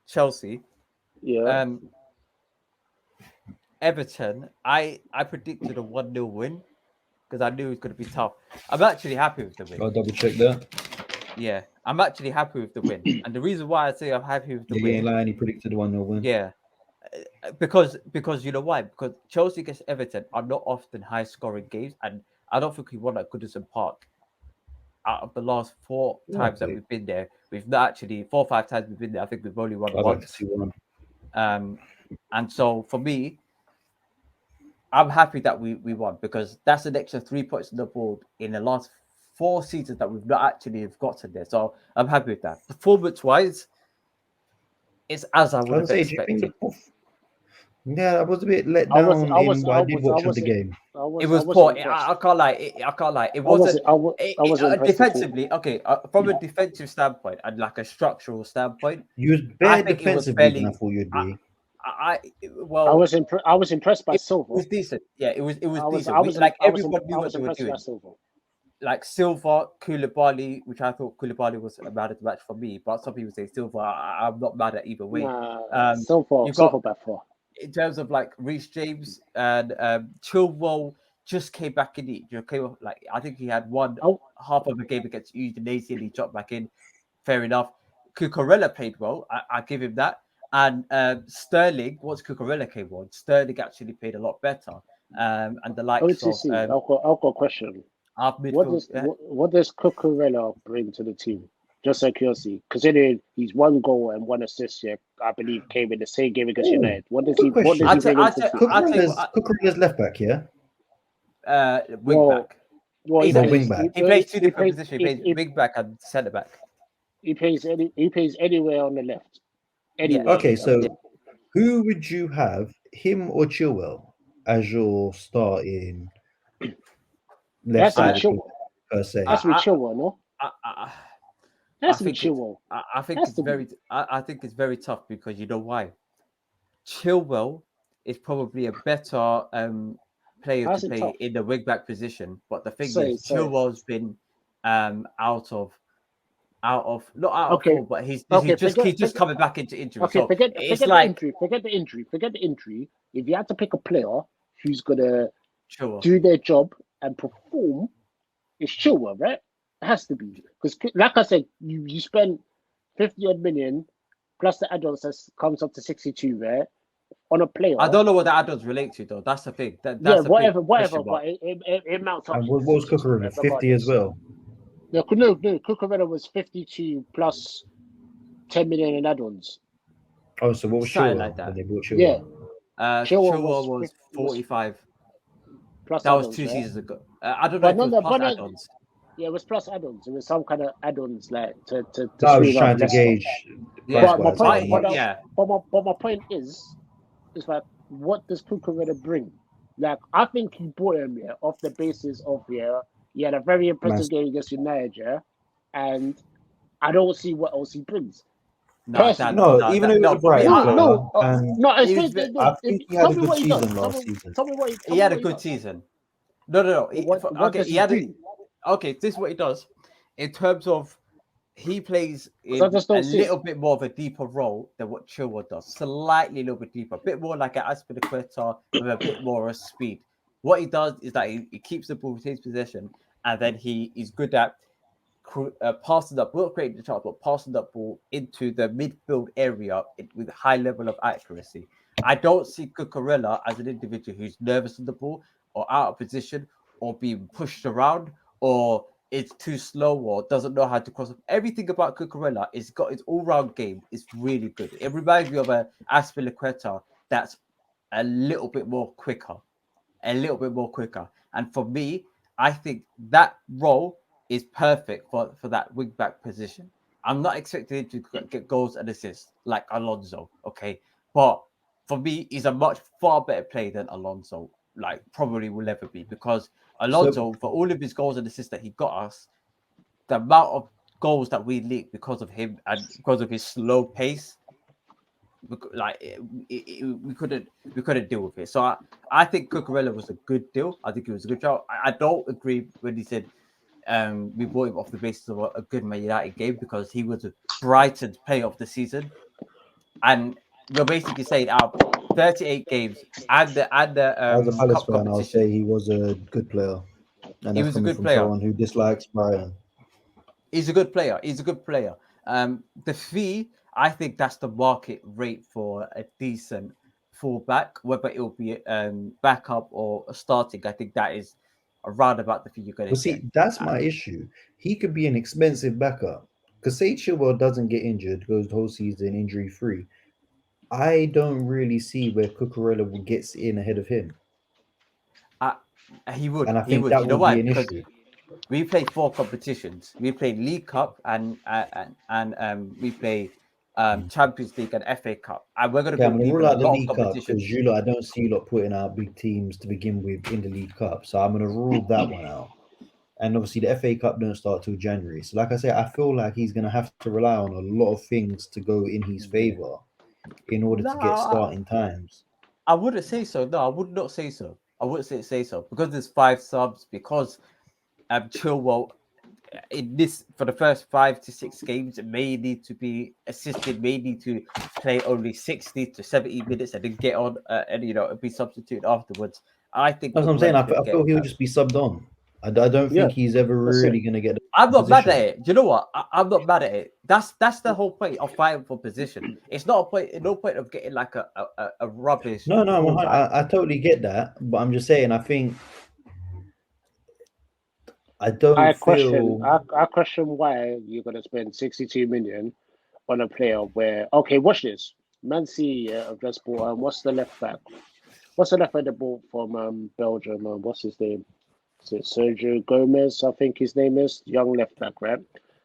Chelsea. Yeah. Everton. I predicted a 1-0 win because I knew it was going to be tough. I'm actually happy with the win. I'll double check that. Yeah, I'm actually happy with the win, and the reason why I say I'm happy with the win, he predicted 1-0 win. Yeah, because you know why? Because Chelsea against Everton are not often high-scoring games, and I don't think we won at Goodison Park. Out of the last 4 times that we've been there, we've not actually 4 or 5 times we've been there. I think we've only won once. And so for me, I'm happy that we won because that's an extra 3 points on the board in the last 4 seasons that we've not actually gotten there. So I'm happy with that. Performance-wise, it's as I would have expected. Yeah, I was a bit let down I did watch the game. It was poor. I can't lie. It wasn't defensively. Okay, from a defensive standpoint and like a structural standpoint, you was bare defensively than I thought you'd be. I was impressed by Silva. It was decent. Yeah, it was decent. Everyone knew what they were doing. Like Silva, Koulibaly, which I thought Koulibaly was a man of the match for me, but some people say Silva. I'm not mad at either way. Silva by far. In terms of like Reece James and Chilwell just came back in. I think he had half of the game against Udinese and he dropped back in. Fair enough. Cucurella played well. I give him that. And Sterling, once Cucurella came on, Sterling actually played a lot better. And the likes of I've got a question. What does Cucurella bring to the team? Just like curiosity, considering he's 1 goal and 1 assist, I believe came in the same game against United. What does he bring into the team? Cucurella's left back, yeah? Wing back. He's a wing back. He plays 2 different positions. He plays wing back and centre back. He plays anywhere on the left. Anywhere. Yeah. Okay, so who would you have, him or Chilwell, as your starting left side per se? That's with Chilwell, no? I think it's very tough because you know why. Chilwell is probably a better player to play in the wing back position, but the thing is, Chilwell's been out of form, but he's just coming back into injury. Okay, forget the injury. If you had to pick a player who's gonna do their job and perform, it's Chilwell, right? It has to be, because like I said, you spend 50 million plus the add-ons that comes up to 62, right? On a player. I don't know what the add-ons relate to though. That's the thing. Whatever. But it mounts up. And what was Cucurella? 50 as well. No. Cucurella was 52 plus 10 million in add-ons. Oh, so what was Chilwell? Like that. When they brought Chilwell? Yeah. Chilwell was 45. Plus that was 2 seasons ago. I don't know if it was plus add-ons. Yeah, it was plus add-ons. It was some kind of add-ons like to I was trying to gauge. But my point is like, what does Cucurella bring? Like, I think he bought him here off the basis of he had a very impressive game against United, and I don't see what else he brings. I think he had a good season last season. Tell me what he had a good season. No. Okay, this is what he does. In terms of, he plays in a little bit more of a deeper role than what Chilwell does. Slightly a little bit deeper. A bit more like an Azpilicueta with a bit more of speed. What he does is that he keeps the ball, retains possession, and then he is good at passing the ball, creating the chance, but passing the ball into the midfield area with a high level of accuracy. I don't see Cucurella as an individual who's nervous on the ball or out of position or being pushed around or it's too slow or doesn't know how to cross. Everything about Cucurella is got his all-round game is really good. It reminds me of a Azpilicueta that's a little bit more quicker. And for me, I think that role is perfect for that wing back position. I'm not expecting him to get goals and assists like Alonso, okay? But for me, he's a much far better player than Alonso, like probably will ever be, because Alonso, for all of his goals and assists that he got us, the amount of goals that we leaked because of him and because of his slow pace, like we couldn't deal with it. So I think Cucurella was a good deal. I think it was a good job. I don't agree when he said we bought him off the basis of a good Man United game, because he was a Brighton's player of the season, and we're basically saying out 38 games and the as a Palace cup fan, I'll competition, say he was a good player, and he that's was a coming good from player. someone who dislikes Brighton. He's a good player. The fee, I think that's the market rate for a decent fullback, whether it will be backup or starting. I think that is around about the fee you're going to Well, see, that's my issue. He could be an expensive backup because say Chilwell doesn't get injured, goes the whole season injury free. I don't really see where Cucurella gets in ahead of him. He would. And I He think would. that You know would why? be an Because issue. we played 4 competitions. We played League Cup and we play Champions League and FA Cup, and we're going to Okay, I'm go going to deep rule in a out the lot of League Cup because competitions. I don't see you lot putting out big teams to begin with in the League Cup. So I'm going to rule that one out. And obviously the FA Cup don't start till January. So like I say, I feel like he's going to have to rely on a lot of things to go in his favour in order to get starting times. I wouldn't say so. No, I would not say so. I wouldn't say so because there's 5 subs, because Chilwell in this for the first 5 to 6 games may need to be assisted, may need to play only 60 to 70 minutes and then get on and be substituted afterwards. I think that's what I'm saying. I feel he'll just be subbed on. I don't think he's ever really going to get. I'm not mad at it. Do you know what? I'm not mad at it. That's the whole point of fighting for position. It's not a point. No point of getting like a rubbish. No, I totally get that, but I'm just saying. I think I don't feel. I question why you're going to spend 62 million on a player where. Okay, watch this. Man City have just bought. What's the left back? What's the left back they bought from Belgium? What's his name? Is it Sergio Gomez? I think his name is, young left back, right?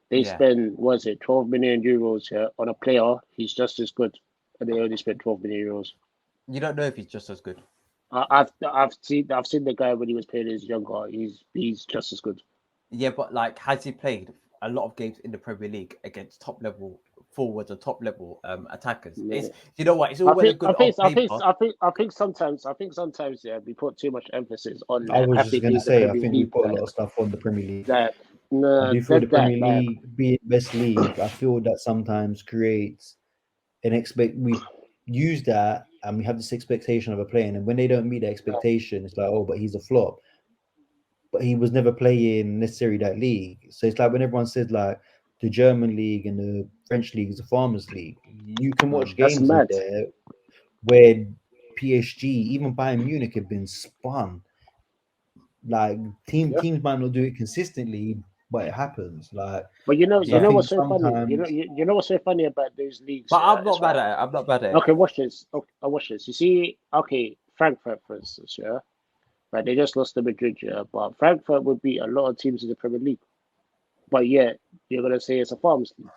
They spend 12 million euros on a player. He's just as good, and they only spent 12 million euros. You don't know if he's just as good. I've seen the guy when he was playing as younger. He's just as good. Yeah, but like, has he played a lot of games in the Premier League against top level forwards or top level attackers? No. It's, you know what? It's all well and good. I think sometimes we put too much emphasis on. I was just going to say, I think we put a lot of stuff on the Premier League. I do feel the Premier League being best league, I feel that sometimes creates we use that and we have this expectation of a player, and when they don't meet the expectation, it's like, oh, but he's a flop. But he was never playing necessarily that league. So it's like when everyone says like the German league and the French league is a farmers league, you can watch games in there where PSG, even Bayern Munich, have been spun. Like teams might not do it consistently, but it happens. Like, but you know what's so funny. You know what's so funny about those leagues. But I'm not bad at it. I'm not bad at it. Okay, watch this. Watch this. You see, Frankfurt, for instance, right? They just lost to Madrid, but Frankfurt would beat a lot of teams in the Premier League. But yet, you're gonna say it's a farms league.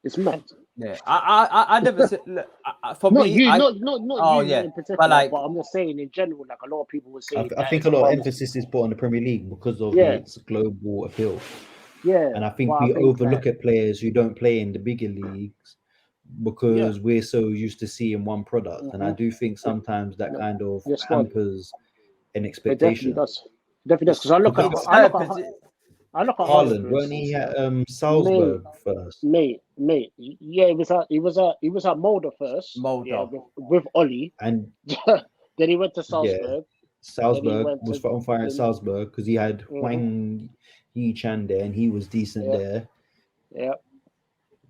It's mad. Yeah, I never said. Look, for me, not in particular, but I'm just saying in general. Like a lot of people would say. I think a lot of emphasis is put on the Premier League because of its global appeal. Yeah, and I think we overlook at players who don't play in the bigger leags because we're so used to seeing one product. And I do think sometimes that kind of hampers an expectation. It definitely does. Because I look at Haaland, weren't he at Salzburg first? Mate. Yeah, he was at Mulder first. With Oli. And then he went to Salzburg. Yeah. Salzburg was on fire at Salzburg because he had Chan there, and he was decent there. Yeah.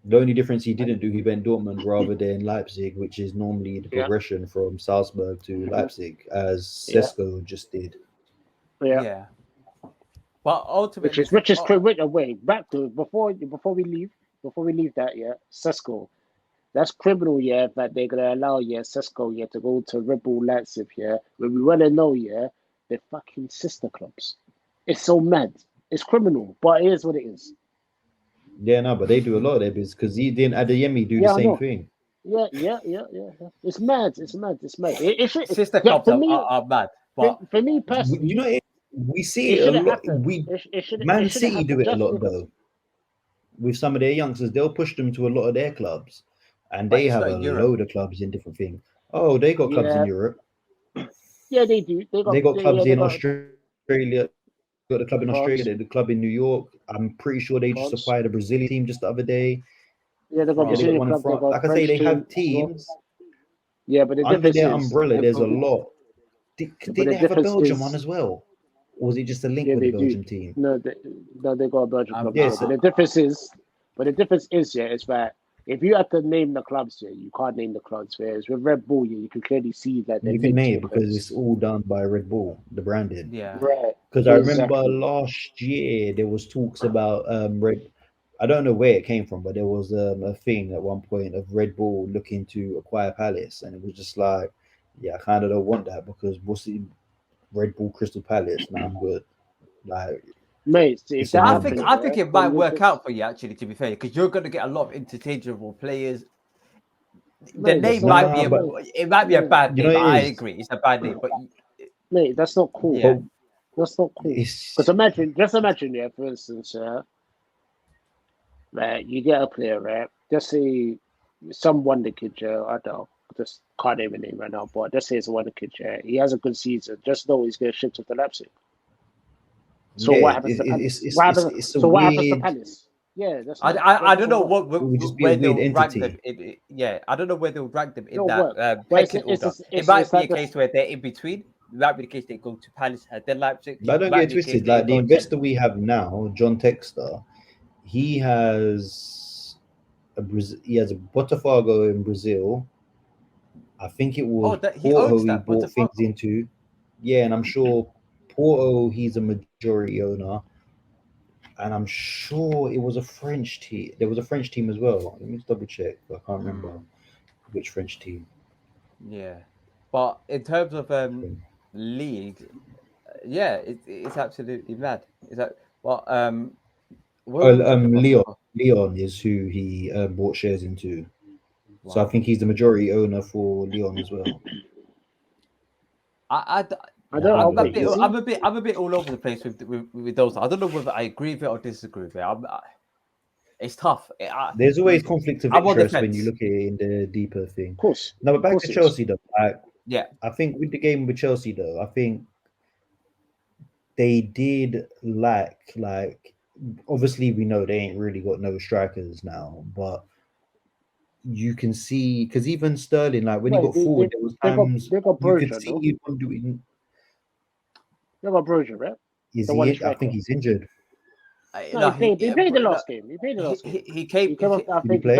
The only difference he didn't do, he went Dortmund rather than Leipzig, which is normally the progression from Salzburg to Leipzig, as Sesko just did. Yeah. But ultimately, which is wait, back to before we leave that, Sesko. That's criminal, that they're gonna allow, Sesko, to go to Red Bull Leipzig, when we wanna know, they're fucking sister clubs. It's so mad. It's criminal, but it is what it is. Yeah, no, but they do a lot of their business because he didn't Adeyemi do the same thing. Yeah. It's mad. Sister clubs are mad. But for me personally, we see it a lot. Man City do it a lot though. With some of their youngsters, they'll push them to a lot of their clubs, and they have a load of clubs in different things. Oh, they got clubs in Europe. Yeah, they do. They got clubs in Australia. Got the club in Australia, the club in New York. I'm pretty sure they just acquired a Brazilian team just the other day. Yeah, they got Brazilian one in France. Like I say, they have teams. Yeah, but under their umbrella, there's a lot. Did they have a Belgian one as well? Or was it just a link with the Belgian team? No, they got a Belgian club. Yes. But the difference is, is that if you have to name the clubs here, you can't name the clubs. Whereas with Red Bull, you can clearly see that you can name it because it's all done by Red Bull, the branding. Yeah, right. Because I remember last year there was talks about Red. I don't know where it came from, but there was a thing at one point of Red Bull looking to acquire Palace, and it was just like, I kind of don't want that because we'll see Red Bull Crystal Palace. Now I'm good. Like, mate, I think it might work out for you actually. To be fair, because you're going to get a lot of interchangeable players. The name might be a bad name. I agree, it's a bad name, but mate, that's not cool. Yeah. That's not cool. Because imagine, for instance, right, you get a player, right? Just say some wonder kid, I don't know, just can't name a name right now, but just say it's a wonder kid, he has a good season. Just know he's going to shift to Leipzig. So what happens to Palace? What happens to Palace? Yeah, that's. I don't know where they'll rank them. I don't know where they'll rank them in that pecking order. It might be a case where they're in between. It might be the case they go to Palace and then Leipzig. But don't get twisted. Like the investor we have now, John Textor, he has a Botafogo in Brazil. I think it was Porto he bought things into. Yeah, and I'm sure Porto he's a majority owner. And I'm sure it was a French team. There was a French team as well. Let me just double check. I can't remember which French team. Yeah, but in terms of league, it's absolutely mad. Is that Leon is who he bought shares into. Wow. So I think he's the majority owner for Leon as well. I'm a bit all over the place with those. I don't know whether I agree with it or disagree with it. It's tough. There's always conflict of interest when you look at it in the deeper thing. Of course. No, but back to Chelsea though. I think with the game with Chelsea though, I think they did lack, obviously we know they ain't really got no strikers now, but you can see because even Sterling, when he got forward, there was times they got Broja, you could see him doing. They got Broja, right? Is he? I think he's injured. No, he played the last game. He came off. I think he came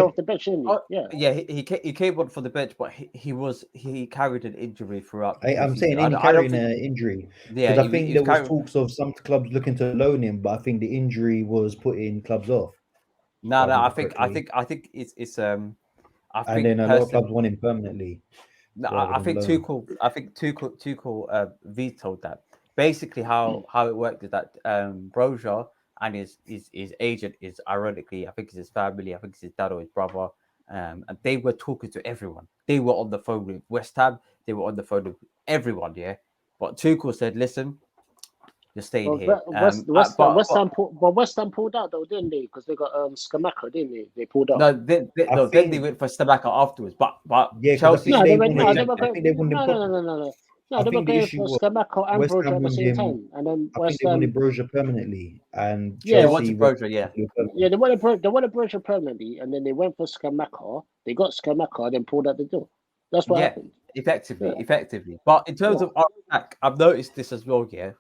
off the bench, didn't he? He came on for the bench, but he carried an injury throughout. I'm saying he carrying an injury. Yeah, I think there was talks of some clubs looking to loan him, but I think the injury was putting clubs off. No, I think it's I think then a lot of clubs want him permanently. No, I think Tuchel vetoed that. Basically, how it worked is that Broja and his agent is ironically, I think it's his family, I think it's his dad or his brother, and they were talking to everyone. They were on the phone with West Ham. They were on the phone with everyone. Yeah, but Tuchel said, "Listen, you're staying here." West Ham pulled out though, didn't they? Because they got Scamacca, didn't they? They pulled out. Then they went for Scamacca afterwards. But yeah, Chelsea. No, they were going for Scamacca and Broja at the same time, and then West Ham wanted Broja permanently, and they wanted Broja, they wanted Broja permanently, and then they went for Scamacca. They got Scamacca, then pulled out the deal. That's what happened. Effectively. But in terms of our attack, I've noticed this as well. Yeah,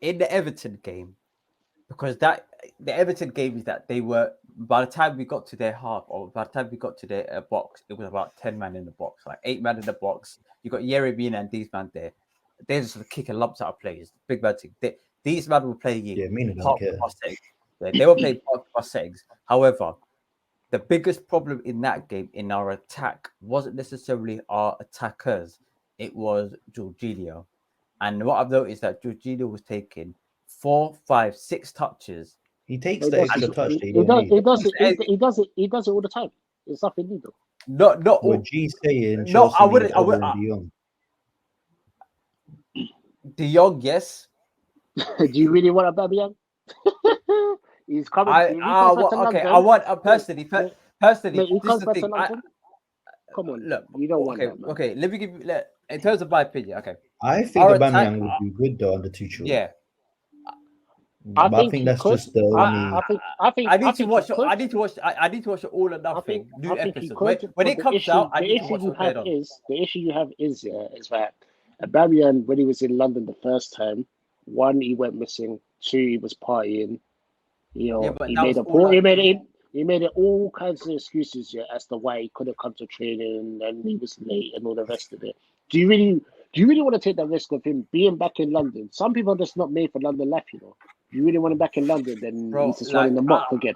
in the Everton game, because the Everton game is that they were, by the time we got to their half, or by the time we got to their box, it was about 10 man in the box, like 8 man in the box. You got Yerry Mina and these man there. They're just kicking lumps out of players. Big bad thing. These men were playing settings. They were playing past settings. However, the biggest problem in that game in our attack wasn't necessarily our attackers. It was Jorginho. And what I've noticed is that Jorginho was taking 4, 5, 6 touches. He takes the extra touch. He does it all the time. It's nothing new though. Not what G's saying. No, I wouldn't. De Jong, yes. Do you really want a Aubameyang? He's coming. I want personally. Mate, this he is comes the back to thing. London. Come on, Look, you don't want that, man. Okay, let me give you. In terms of my opinion, okay. I think Aubameyang would be good though under Tuchel. Yeah. I think that's just the only. I need to watch the All or Nothing new episode. When it comes out, I need to watch what's going on. The issue you have is that Aubameyang, when he was in London the first time, 1, he went missing. 2, he was partying. You know, he made it all kinds of excuses as to why he couldn't come to training and he was late and all the rest of it. Do you really want to take that risk of him being back in London? Some people are just not made for London life, you know. If you really want him back in London, then he's just running the mop again.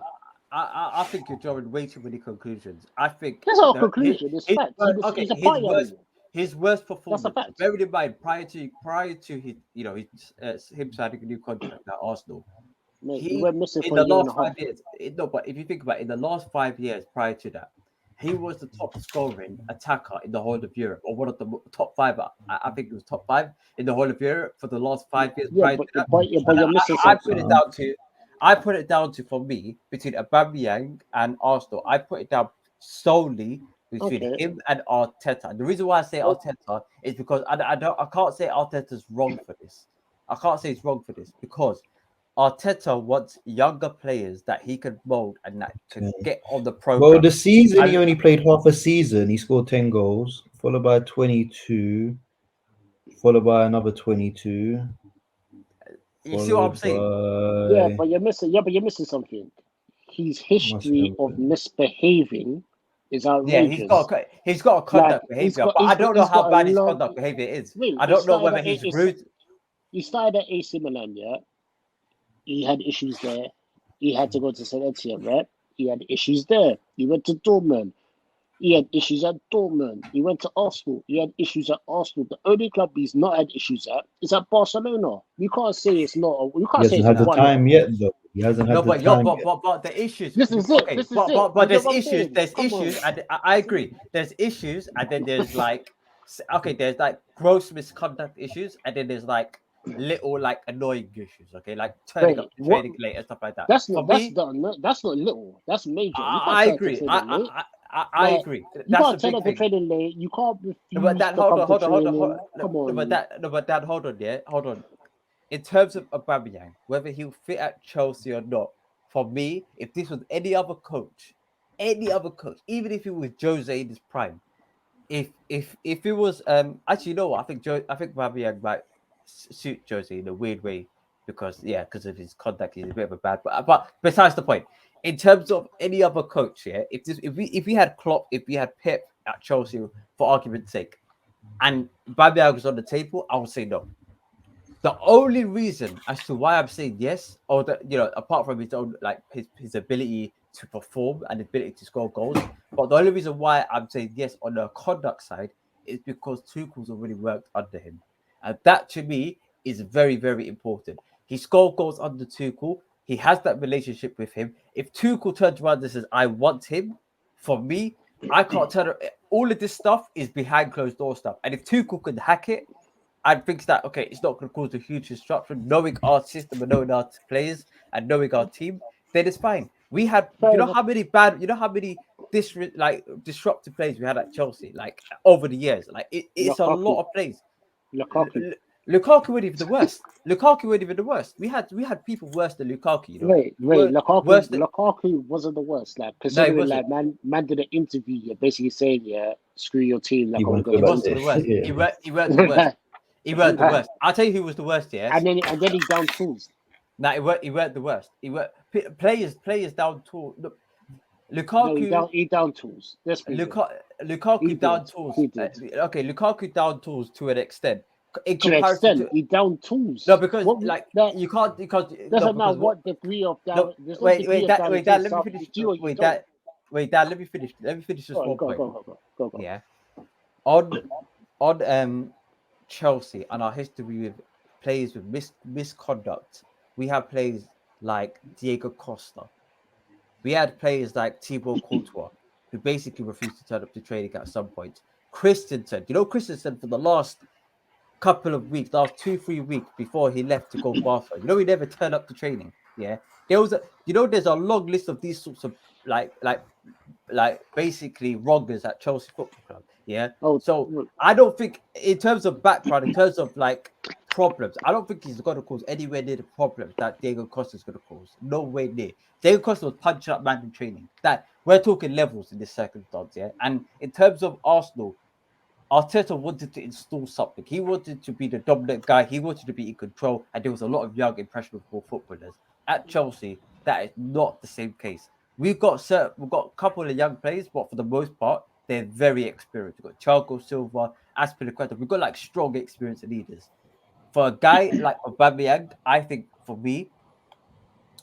I think you're drawing way too many conclusions. I think that's not a conclusion. It's fact. He's a party. His worst performance. Bear in mind, prior to his, him signing a new contract at Arsenal. Mate, he went missing in the last 5 years. But if you think about it, in the last 5 years prior to that, he was the top scoring attacker in the whole of Europe, or one of the top 5. I think it was top 5 in the whole of Europe for the last 5 years. Prior to that. But you're missing I put it down to, for me, between Aubameyang and Arsenal. I put it down solely between him and Arteta. The reason why I say Arteta is because I can't say Arteta's wrong for this. I can't say he's wrong for this because Arteta wants younger players that he can mold and that can get on the program. Well, the season he only played half a season. He scored 10 goals, followed by 22, followed by another 22. You see what I'm saying? Yeah, but you're missing something. His history of misbehaving is outrageous. Yeah, he's got a conduct behavior, but I don't know how bad his conduct behavior is. I don't know whether he's rude. He started at AC Milan, yeah. He had issues there. He had to go to St. Etienne, right? He had issues there. He went to Dortmund. He had issues at Dortmund. He went to Arsenal. He had issues at Arsenal. The only club he's not had issues at is at Barcelona. You can't say it's not. You can't say it's not. He hasn't had the time yet, though. He hasn't had the time yet. But the issues. This is it. This is it. But there's issues. There's issues, and I agree. There's issues, and then there's like, there's like gross misconduct issues, and then there's like little like annoying issues. Okay, like turning up to training late and stuff like that. That's not little. That's major. I agree. I agree. You can't turn up to training late. You can't refuse. But that hold on. But that hold on. Yeah, hold on. In terms of Aubameyang, whether he'll fit at Chelsea or not, for me, if this was any other coach, even if it was Jose in his prime, if it was actually, you know what, I think Aubameyang might suit Jose in a weird way because of his conduct, he's a bit of a bad. But besides the point, in terms of any other coach, if we had Klopp, if we had Pep at Chelsea, for argument's sake, and Aubameyang was on the table, I would say no. The only reason as to why I'm saying yes, or that, apart from his own, like his ability to perform and ability to score goals, but the only reason why I'm saying yes on the conduct side is because Tuchel's already worked under him, and that to me is very, very important. He scored goals under Tuchel. He has that relationship with him. If Tuchel turns around and says, "I want him," for me, I can't turn it. All of this stuff is behind closed door stuff, and if Tuchel could hack it, I think that it's not going to cause a huge disruption. Knowing our system and knowing our players and knowing our team, then it's fine. We had, how many disruptive plays we had at Chelsea, like over the years. Like it's Lukaku. A lot of plays. Lukaku wasn't even the worst. We had people worse than Lukaku. Wait, Lukaku wasn't the worst. Like, considering man did an interview, basically saying, screw your team. Like, he wasn't the worst. He weren't the worst. He weren't the worst. I'll tell you who was the worst, yeah. And then he down tools. No, he weren't the worst. Players down tools. Look, Lukaku. No, he down tools. Lukaku down tools. Okay, Lukaku down tools to an extent. In comparison to he down tools. No, because you can't doesn't matter what degree of down. No, wait, Dad, let me finish. Dad, let me finish. Let me finish this one point. Go. Yeah. On Chelsea and our history with players with misconduct, we have players like Diego Costa. We had players like Thibaut Courtois, who basically refused to turn up to training at some point. Christensen, for the last couple of weeks, last 2-3 weeks before he left to go Barca, he never turned up to training. Yeah, there's a long list of these sorts of like basically wrongers at Chelsea Football Club. Yeah. So I don't think, in terms of background, in terms of like problems, I don't think he's going to cause anywhere near the problems that Diego Costa is going to cause. No way near. Diego Costa was punching up man in training. That we're talking levels in this circumstance. Yeah. And in terms of Arsenal, Arteta wanted to install something. He wanted to be the dominant guy. He wanted to be in control. And there was a lot of young, impressionable footballers. At Chelsea, that is not the same case. We've got a couple of young players, but for the most part, they're very experienced. We've got Thiago Silva, Azpilicueta. We've got like strong, experienced leaders. For a guy like Aubameyang, I think for me,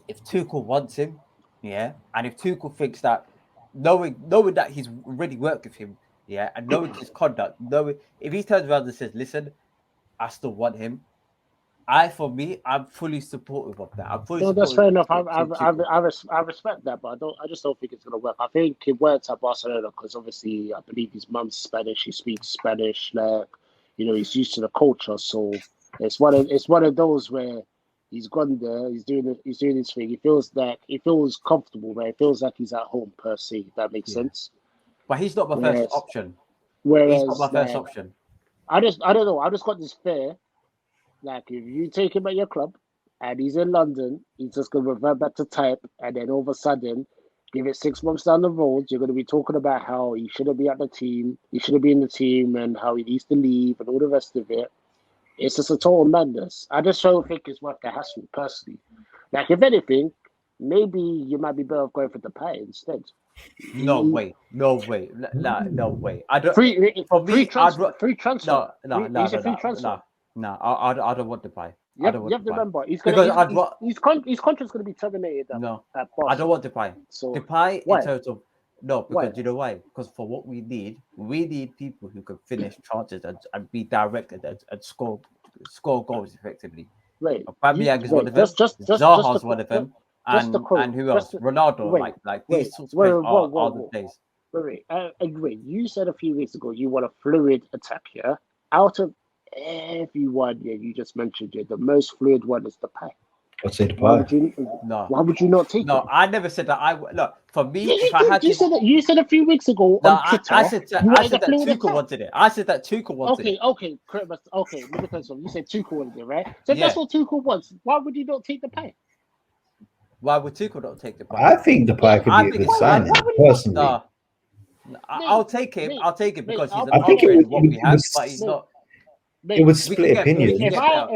if Tuchel wants him, yeah, and if Tuchel thinks that, knowing that he's already worked with him, yeah, and knowing his conduct, if he turns around and says, "Listen, I still want him," I'm fully supportive of that. That's fair enough. I respect that, but I just don't think it's gonna work. I think it works at Barcelona because obviously I believe his mum's Spanish. He speaks Spanish, like he's used to the culture. So it's one of those where he's gone there. He's doing his thing. He feels comfortable, man. It feels like he's at home per se. If that makes sense. But he's not my first option. Whereas he's not my first option. I don't know. I just got this fear. Like, if you take him at your club and he's in London, he's just going to revert back to type, and then all of a sudden, give it 6 months down the road, you're going to be talking about how he shouldn't be at the team, he shouldn't be in the team, and how he needs to leave, and all the rest of it. It's just a total madness. I just don't think it's worth the hassle, personally. Like, if anything, maybe you might be better off going for the pie instead. No way. No, I don't. Free transfer. No. He's a free transfer. No, I don't want to buy. You have to remember, his contract's going to be terminated. I don't want to buy. So Depay in terms of because you know why? Because for what we need people who can finish chances and be directed and score goals effectively. Right. Aubameyang is one of them. Zaha's one of them. And who else? Ronaldo. Like these sorts of players are the days. Wait. You said a few weeks ago you want a fluid attack, yeah? Out of everyone, you just mentioned the most fluid one is Depay. I'd say Depay. Why would you not take it? No, I never said that. Look, for me, you said a few weeks ago on Twitter. I said that Tuchel wanted it. I said that Tuchel wanted it. Okay. Let me confirm. You said Tuchel wanted it, right? So if that's what Tuchel wants, why would you not take Depay? Why would Tuchel not take Depay? I think Depay could be a good signing, personally. No, I'll take him. I'll take him because he's an upgrade of what we have, but he's not. It would split opinions. If I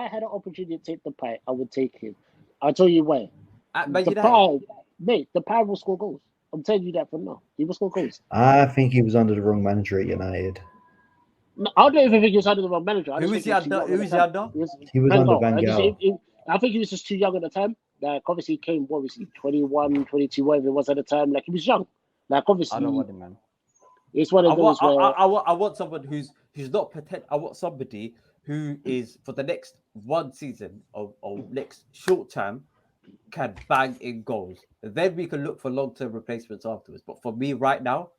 had an opportunity to take Depay, I would take him. I'll tell you why. Depay will score goals. I'm telling you that for now. He will score goals. I think he was under the wrong manager at United. No, I don't even think he was under the wrong manager. Who is he under? He was under Van Gaal. I think he was just too young at the time. Like, obviously, he came, 21, 22, whatever it was at the time. Like, he was young. Like, obviously. I don't want him, man. It's one of those where... I want someone who's not potent. I want somebody who is, for the next one season or next short term, can bang in goals. Then we can look for long-term replacements afterwards. But for me right now,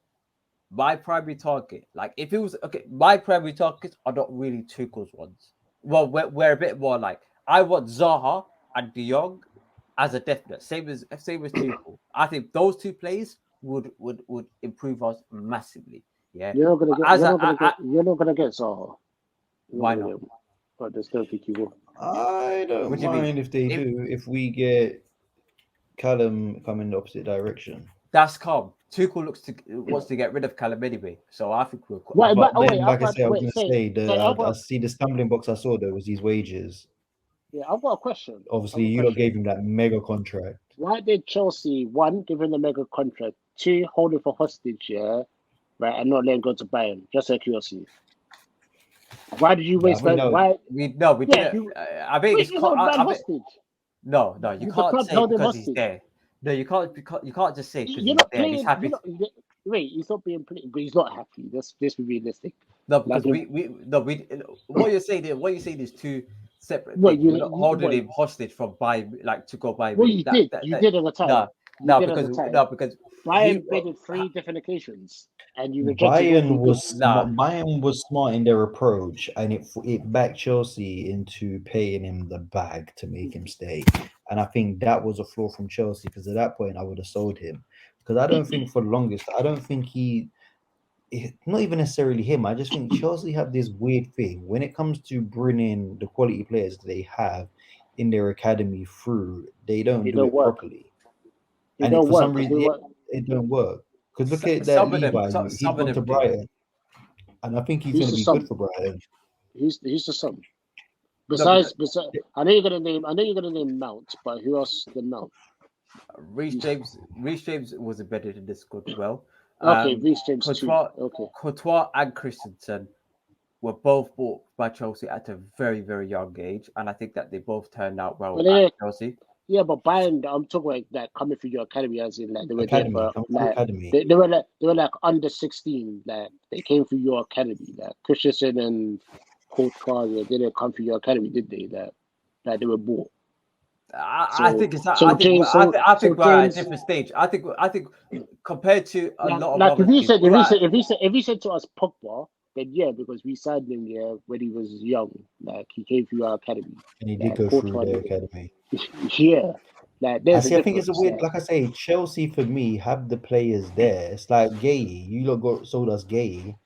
my primary target, like if it was... Okay, my primary targets are not really Tuchel's ones. Well, we're a bit more like... I want Zaha and De Jong as a definite. Same as Tuchel. I think those two players would improve us massively. Yeah. You're not gonna get Zaha. Why not? I just don't think you will. I don't mind if they do. If we get Callum come in the opposite direction, that's calm. Tuchel wants to get rid of Callum anyway. So I think we're Wait, But but, then, like I said, I was wait, going to say, I see the stumbling blocks I saw there was his wages. Yeah, I've got a question. Obviously, you lot gave him that mega contract. Why did Chelsea, one, give him the mega contract, two, hold him for hostage, yeah, right, and not let him go to Bayern? Just out of curiosity. Why did you waste that? Why? We didn't. I think it's hostage. No, you can't say because he's there. No, you can't just say because he's there. He's happy. Wait, he's not being played, but he's not happy. Let's be realistic. No, because what you're saying is two separate things. You're not holding him hostage from to go by. Well, you did at the time. Because Bayern bid 3 different occasions, and you rejected. Bayern was smart in their approach, and it backed Chelsea into paying him the bag to make him stay. And I think that was a flaw from Chelsea, because at that point I would have sold him, because I don't think for the longest, I don't think not even necessarily him. I just think Chelsea have this weird thing when it comes to bringing the quality players they have in their academy through. They don't do it properly, and for some reason it don't work. Because look at that Levi, he's gone to Brighton, and I think he's going to be good for Brighton. He's the son. Besides, I know you're gonna name Mount, but who else than Mount? Reece James was embedded in this squad as well. Okay, Reece James Courtois and Christensen were both bought by Chelsea at a very, very young age, and I think that they both turned out well at Chelsea. Yeah, but Bayern, I'm talking about that coming through your academy, as in like they were academy. They were like under 16, like they came through your academy. Like Christensen and Courtois, they didn't come through your academy, did they? That they were bought. I think we're at a different stage. I think compared to a lot of if you said to us Pogba, then yeah, because we signed him when he was young, like he came through our academy, and he did go through the academy. Yeah, like I think it's a weird. Like I say, Chelsea for me have the players there. It's like Gay. You lot sold us Gay,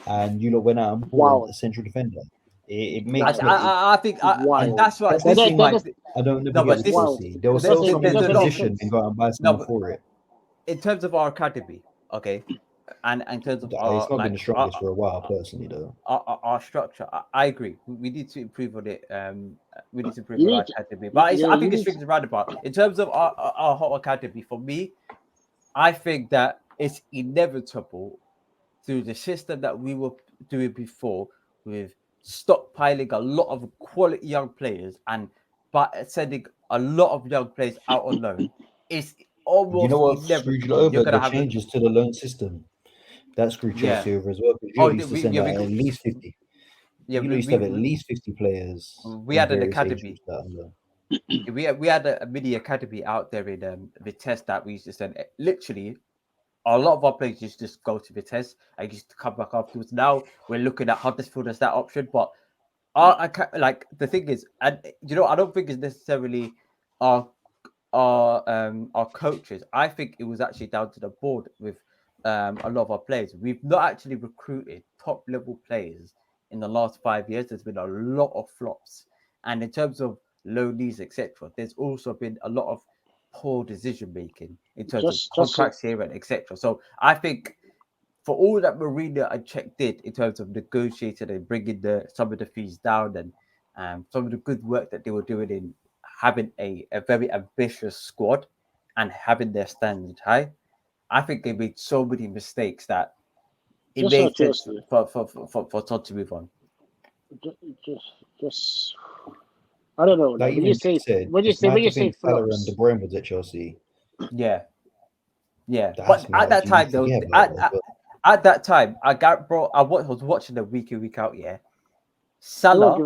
and you lot went out and bought a central defender. It makes. I think that's what I don't know. But Chelsea, they will sell some of the position and go out and buy someone for it. In terms of our academy, okay, and in terms of it's not been the strongest for a while, personally, though. Our structure, I agree. We need to improve on it. We need to improve on our academy, but I think it's things roundabout. In terms of our whole academy, for me, I think that it's inevitable through the system that we were doing before with stockpiling a lot of quality young players and sending a lot of young players out on loan. It's almost screwed you over? The changes to the loan system that screwed Chelsea over as well. You used to send at least 50. Yeah, we used to have at least 50 players. We had an academy. We had a mini academy out there in Vitesse that we used to send. Literally, a lot of our players used to just go to Vitesse and used to come back afterwards. Now we're looking at Huddersfield as that option, but the thing is, and I don't think it's necessarily our coaches. I think it was actually down to the board with a lot of our players. We've not actually recruited top level players in the last 5 years. There's been a lot of flops, and in terms of loanees, etc., there's also been a lot of poor decision making in terms of contracts here and etc. So I think for all that Mourinho and Czech did in terms of negotiating and bringing some of the fees down and some of the good work that they were doing in having a very ambitious squad and having their standard high, I think they made so many mistakes that it made sense for Todd to move on. Just I don't know. Like when you say Salah and De Bruyne was at Chelsea. Yeah. But at that time, though, at that time, I was watching the week in, week out. Yeah, Salah, I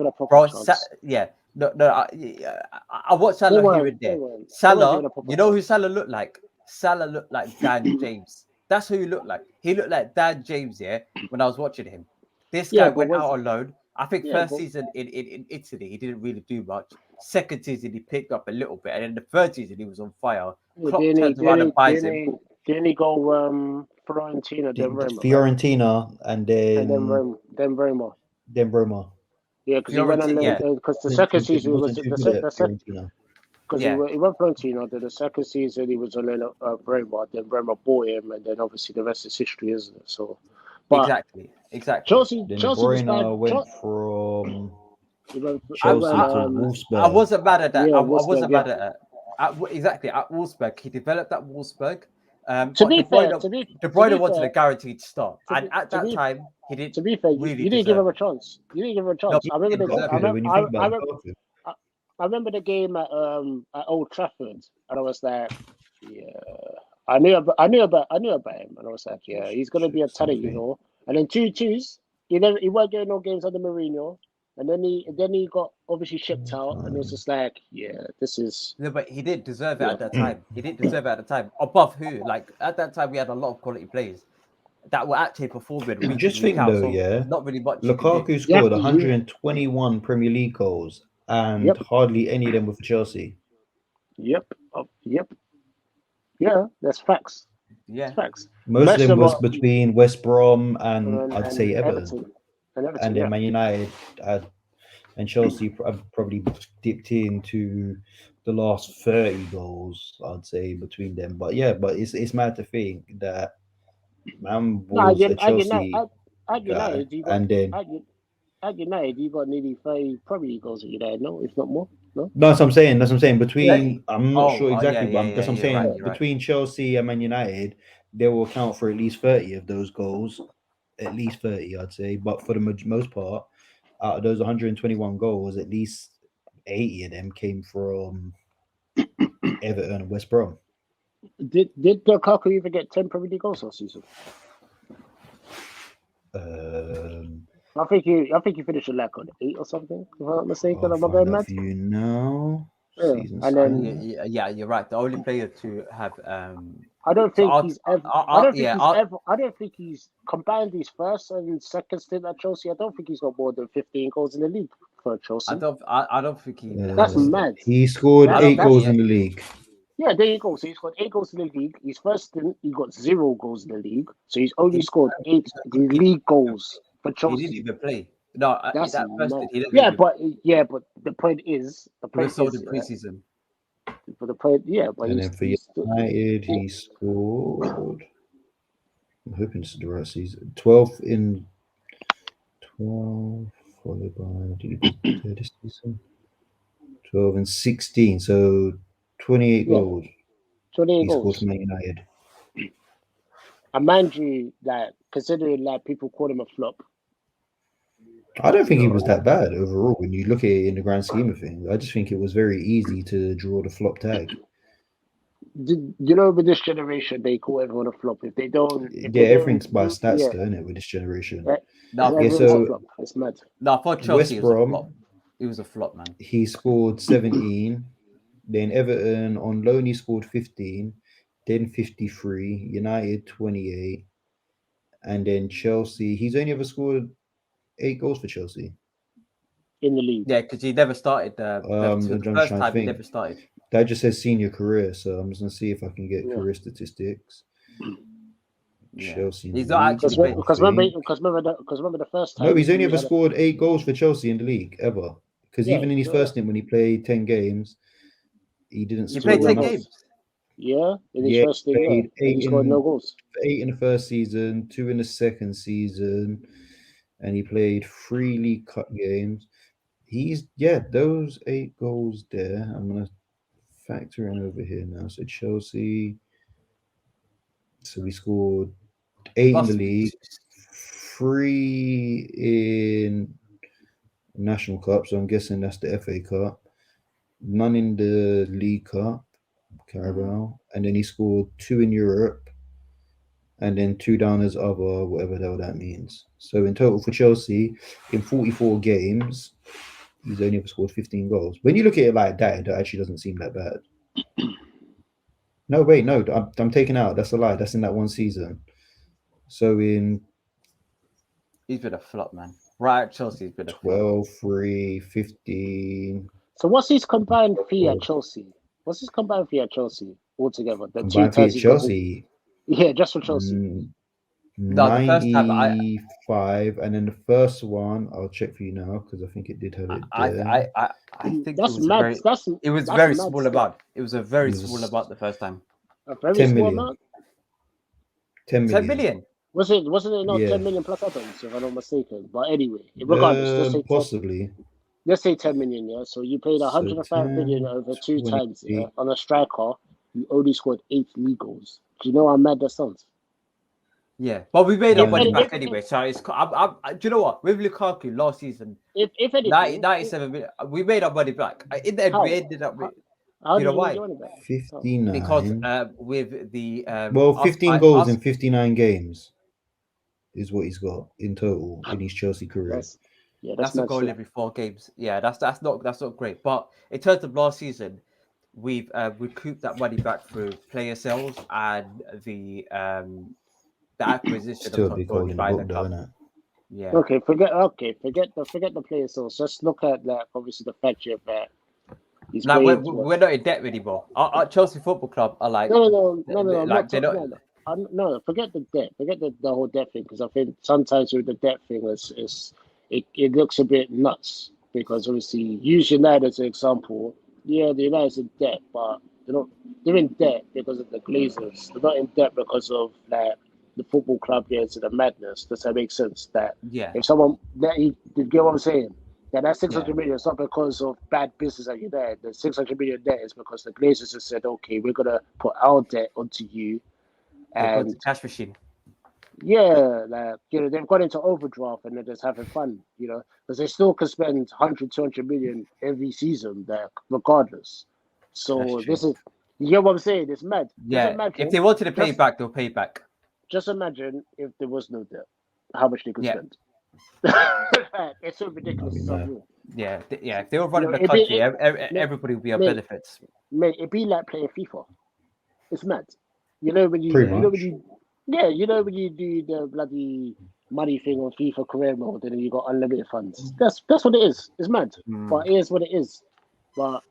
watched Salah here and there. Salah, you know who Salah looked like? Salah looked like Dan James. That's who he looked like. He looked like Dan James. Yeah, when I was watching him, this guy went out on loan. I think first season in Italy, he didn't really do much. Second season, he picked up a little bit. And then the third season, he was on fire. Klopp turns around and buys him. Didn't he go Fiorentina, then Roma? Fiorentina, and then Roma. Then Roma. Yeah, because he went on because the second season was because because he went Florentino. Then the second season he was on Bremer. Then Bremer bought him, and then obviously the rest is history, isn't it? So, but exactly. Chelsea Then was bad. went from Chelsea to Wolfsburg. I wasn't mad at that. Yeah, I wasn't mad yeah. at that. Exactly, at Wolfsburg. He developed at Wolfsburg. To be fair, De Bruyne wanted a guaranteed start. And at that time, he didn't. To be fair, you didn't give him a chance. You didn't give him a chance. No, I remember the game at Old Trafford, and I was like, yeah, I knew about him, and I was like, yeah, he's gonna be a talent, you know. And then 2-2s, he weren't getting no games under Mourinho, and then he got obviously shipped out, and it was just like, yeah, this is. No, but he didn't deserve it at that time. He didn't deserve it at the time. Above who? Like at that time, we had a lot of quality players that were actually performing. You just think though, so not really much. Lukaku scored 121 Premier League goals, and hardly any of them were for Chelsea. Yep. Yeah, that's facts. Yeah, that's facts. Most of them was between West Brom and I'd say Everton. And then Man United and Chelsea probably dipped into the last 30 goals, I'd say, between them. But yeah, it's mad to think that man was a Chelsea guy, and then at United you got nearly 30 Premier League goals at United, no, if not more. No, that's what I'm saying. Between I'm not sure exactly, but that's what I'm saying. Between Chelsea and Man United, they will account for at least 30 of those goals. At least 30, I'd say. But for the most part, out of those 121 goals, at least 80 of them came from Everton and West Brom. Did Lukaku even get 10 Premier League goals last season? I think he finished with like on 8 or something, if I'm not mistaken. Am I going mad? You know. Yeah. And then you're right. The only player to have I don't think he's combined his first and second stint at Chelsea. I don't think he's got more than 15 goals in the league for Chelsea. I don't think he. That's mad. He scored 8 goals in the league. Yeah, there you go. So he's got 8 goals in the league. His first stint, he got 0 goals in the league. So he's only scored 8 league goals for Chelsea. He didn't even play. No, that's that first stint, he didn't. But the point is, he was sold in preseason. For the point, but and then for United, he scored. I'm hoping this is the right season. 12 followed by this season. 12 and 16, so 28 goals. 28 goals. Scored for Man United. And mind you, that considering like people call him a flop. I don't think he was that bad overall when you look at it in the grand scheme of things. I just think it was very easy to draw the flop tag. You know, with this generation, they call everyone a flop. If they don't... everything's by stats, though, isn't it, with this generation? It's mad. No, for Chelsea, it was a flop, man. He scored 17. Then Everton on loan, he scored 15. Then 53. United, 28. And then Chelsea, he's only ever scored 8 goals for Chelsea in the league. Yeah, because he never started. The first time he never started. That just says senior career, so I'm just gonna see if I can get career statistics. Chelsea. He's not actually because remember the first time. No, he's only ever scored 8 goals for Chelsea in the league ever. Because even in his first stint when he played 10 games, he didn't. He played 10 games. Yeah, in his first stint, he scored no goals. 8 in the first season, 2 in the second season. And he played 3 League Cup games. Those 8 goals there. I'm gonna factor in over here now. So Chelsea. So we scored 8 in the league, 3 in National Cup. So I'm guessing that's the FA Cup. None in the League Cup, Carabao, and then he scored 2 in Europe. And then 2 down as other, whatever the hell that means. So in total for Chelsea, in 44 games, he's only ever scored 15 goals. When you look at it like that, it actually doesn't seem that bad. No, wait, no, I'm taking out. That's a lie. That's in that one season. So he's been a flop, man. Right, Chelsea's been a 12, 3, 15. So what's his combined fee at Chelsea? What's his combined fee at Chelsea altogether? The combined fee at Chelsea. Yeah, just for Chelsea. No, the first time 95, and then the first one I'll check for you now because I think it did have it there. I think that's it was mad. very, it was that's very mad small stuff. amount. It was a very small amount the first time. A very 10 small million. amount. 10 million. 10 million. Wasn't it not 10 million plus add-ons, if I'm not mistaken? But anyway, regardless, let's say possibly. Let's say 10 million, yeah. So you paid 105 million over 2 times, yeah. On a striker, you only scored 8 league goals. Do you know how mad that sounds? Yeah, but we made our money back anyway. So it's. do you know what? With Lukaku last season, if anything, 97 million, we made our money back. In the end, we ended up with. How you know why? 59. Because with the 15 goals in 59 games is what he's got in total in his Chelsea career. That's a goal every 4 games. Yeah, that's not great. But in terms of last season, we've recouped that money back through player sales and the acquisition Still of a big hole in the book, though, isn't it? Yeah. Okay, forget the player sales. Just look at that. Obviously, the fact that he's we're not in debt anymore. Our Chelsea Football Club are like no. Like they're not. No, forget the debt. Forget the whole debt thing, because I think sometimes with the debt thing, it looks a bit nuts, because obviously use United as an example. Yeah, the United's in debt, but they're in debt because of the Glazers. They're not in debt because of the football club gets into the madness. Does that make sense? That if someone you get what I'm saying? That 600 million is not because of bad business at United. The 600 million debt is because the Glazers have said, okay, we're gonna put our debt onto you. And cash machine. Yeah, they've got into overdraft and they're just having fun, because they still can spend 100, 200 million every season there, regardless. So this is, you get what I'm saying? It's mad. Yeah, if they wanted to pay back, they'll pay back. Just imagine if there was no debt, how much they could spend. It's so ridiculous. Yeah. If they were running the country, everybody would be on benefits. Mate, it'd be like playing FIFA. It's mad. When you do the bloody money thing on FIFA career mode, and then you got unlimited funds. That's what it is. It's mad, but it is what it is. But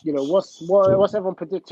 what's everyone predicting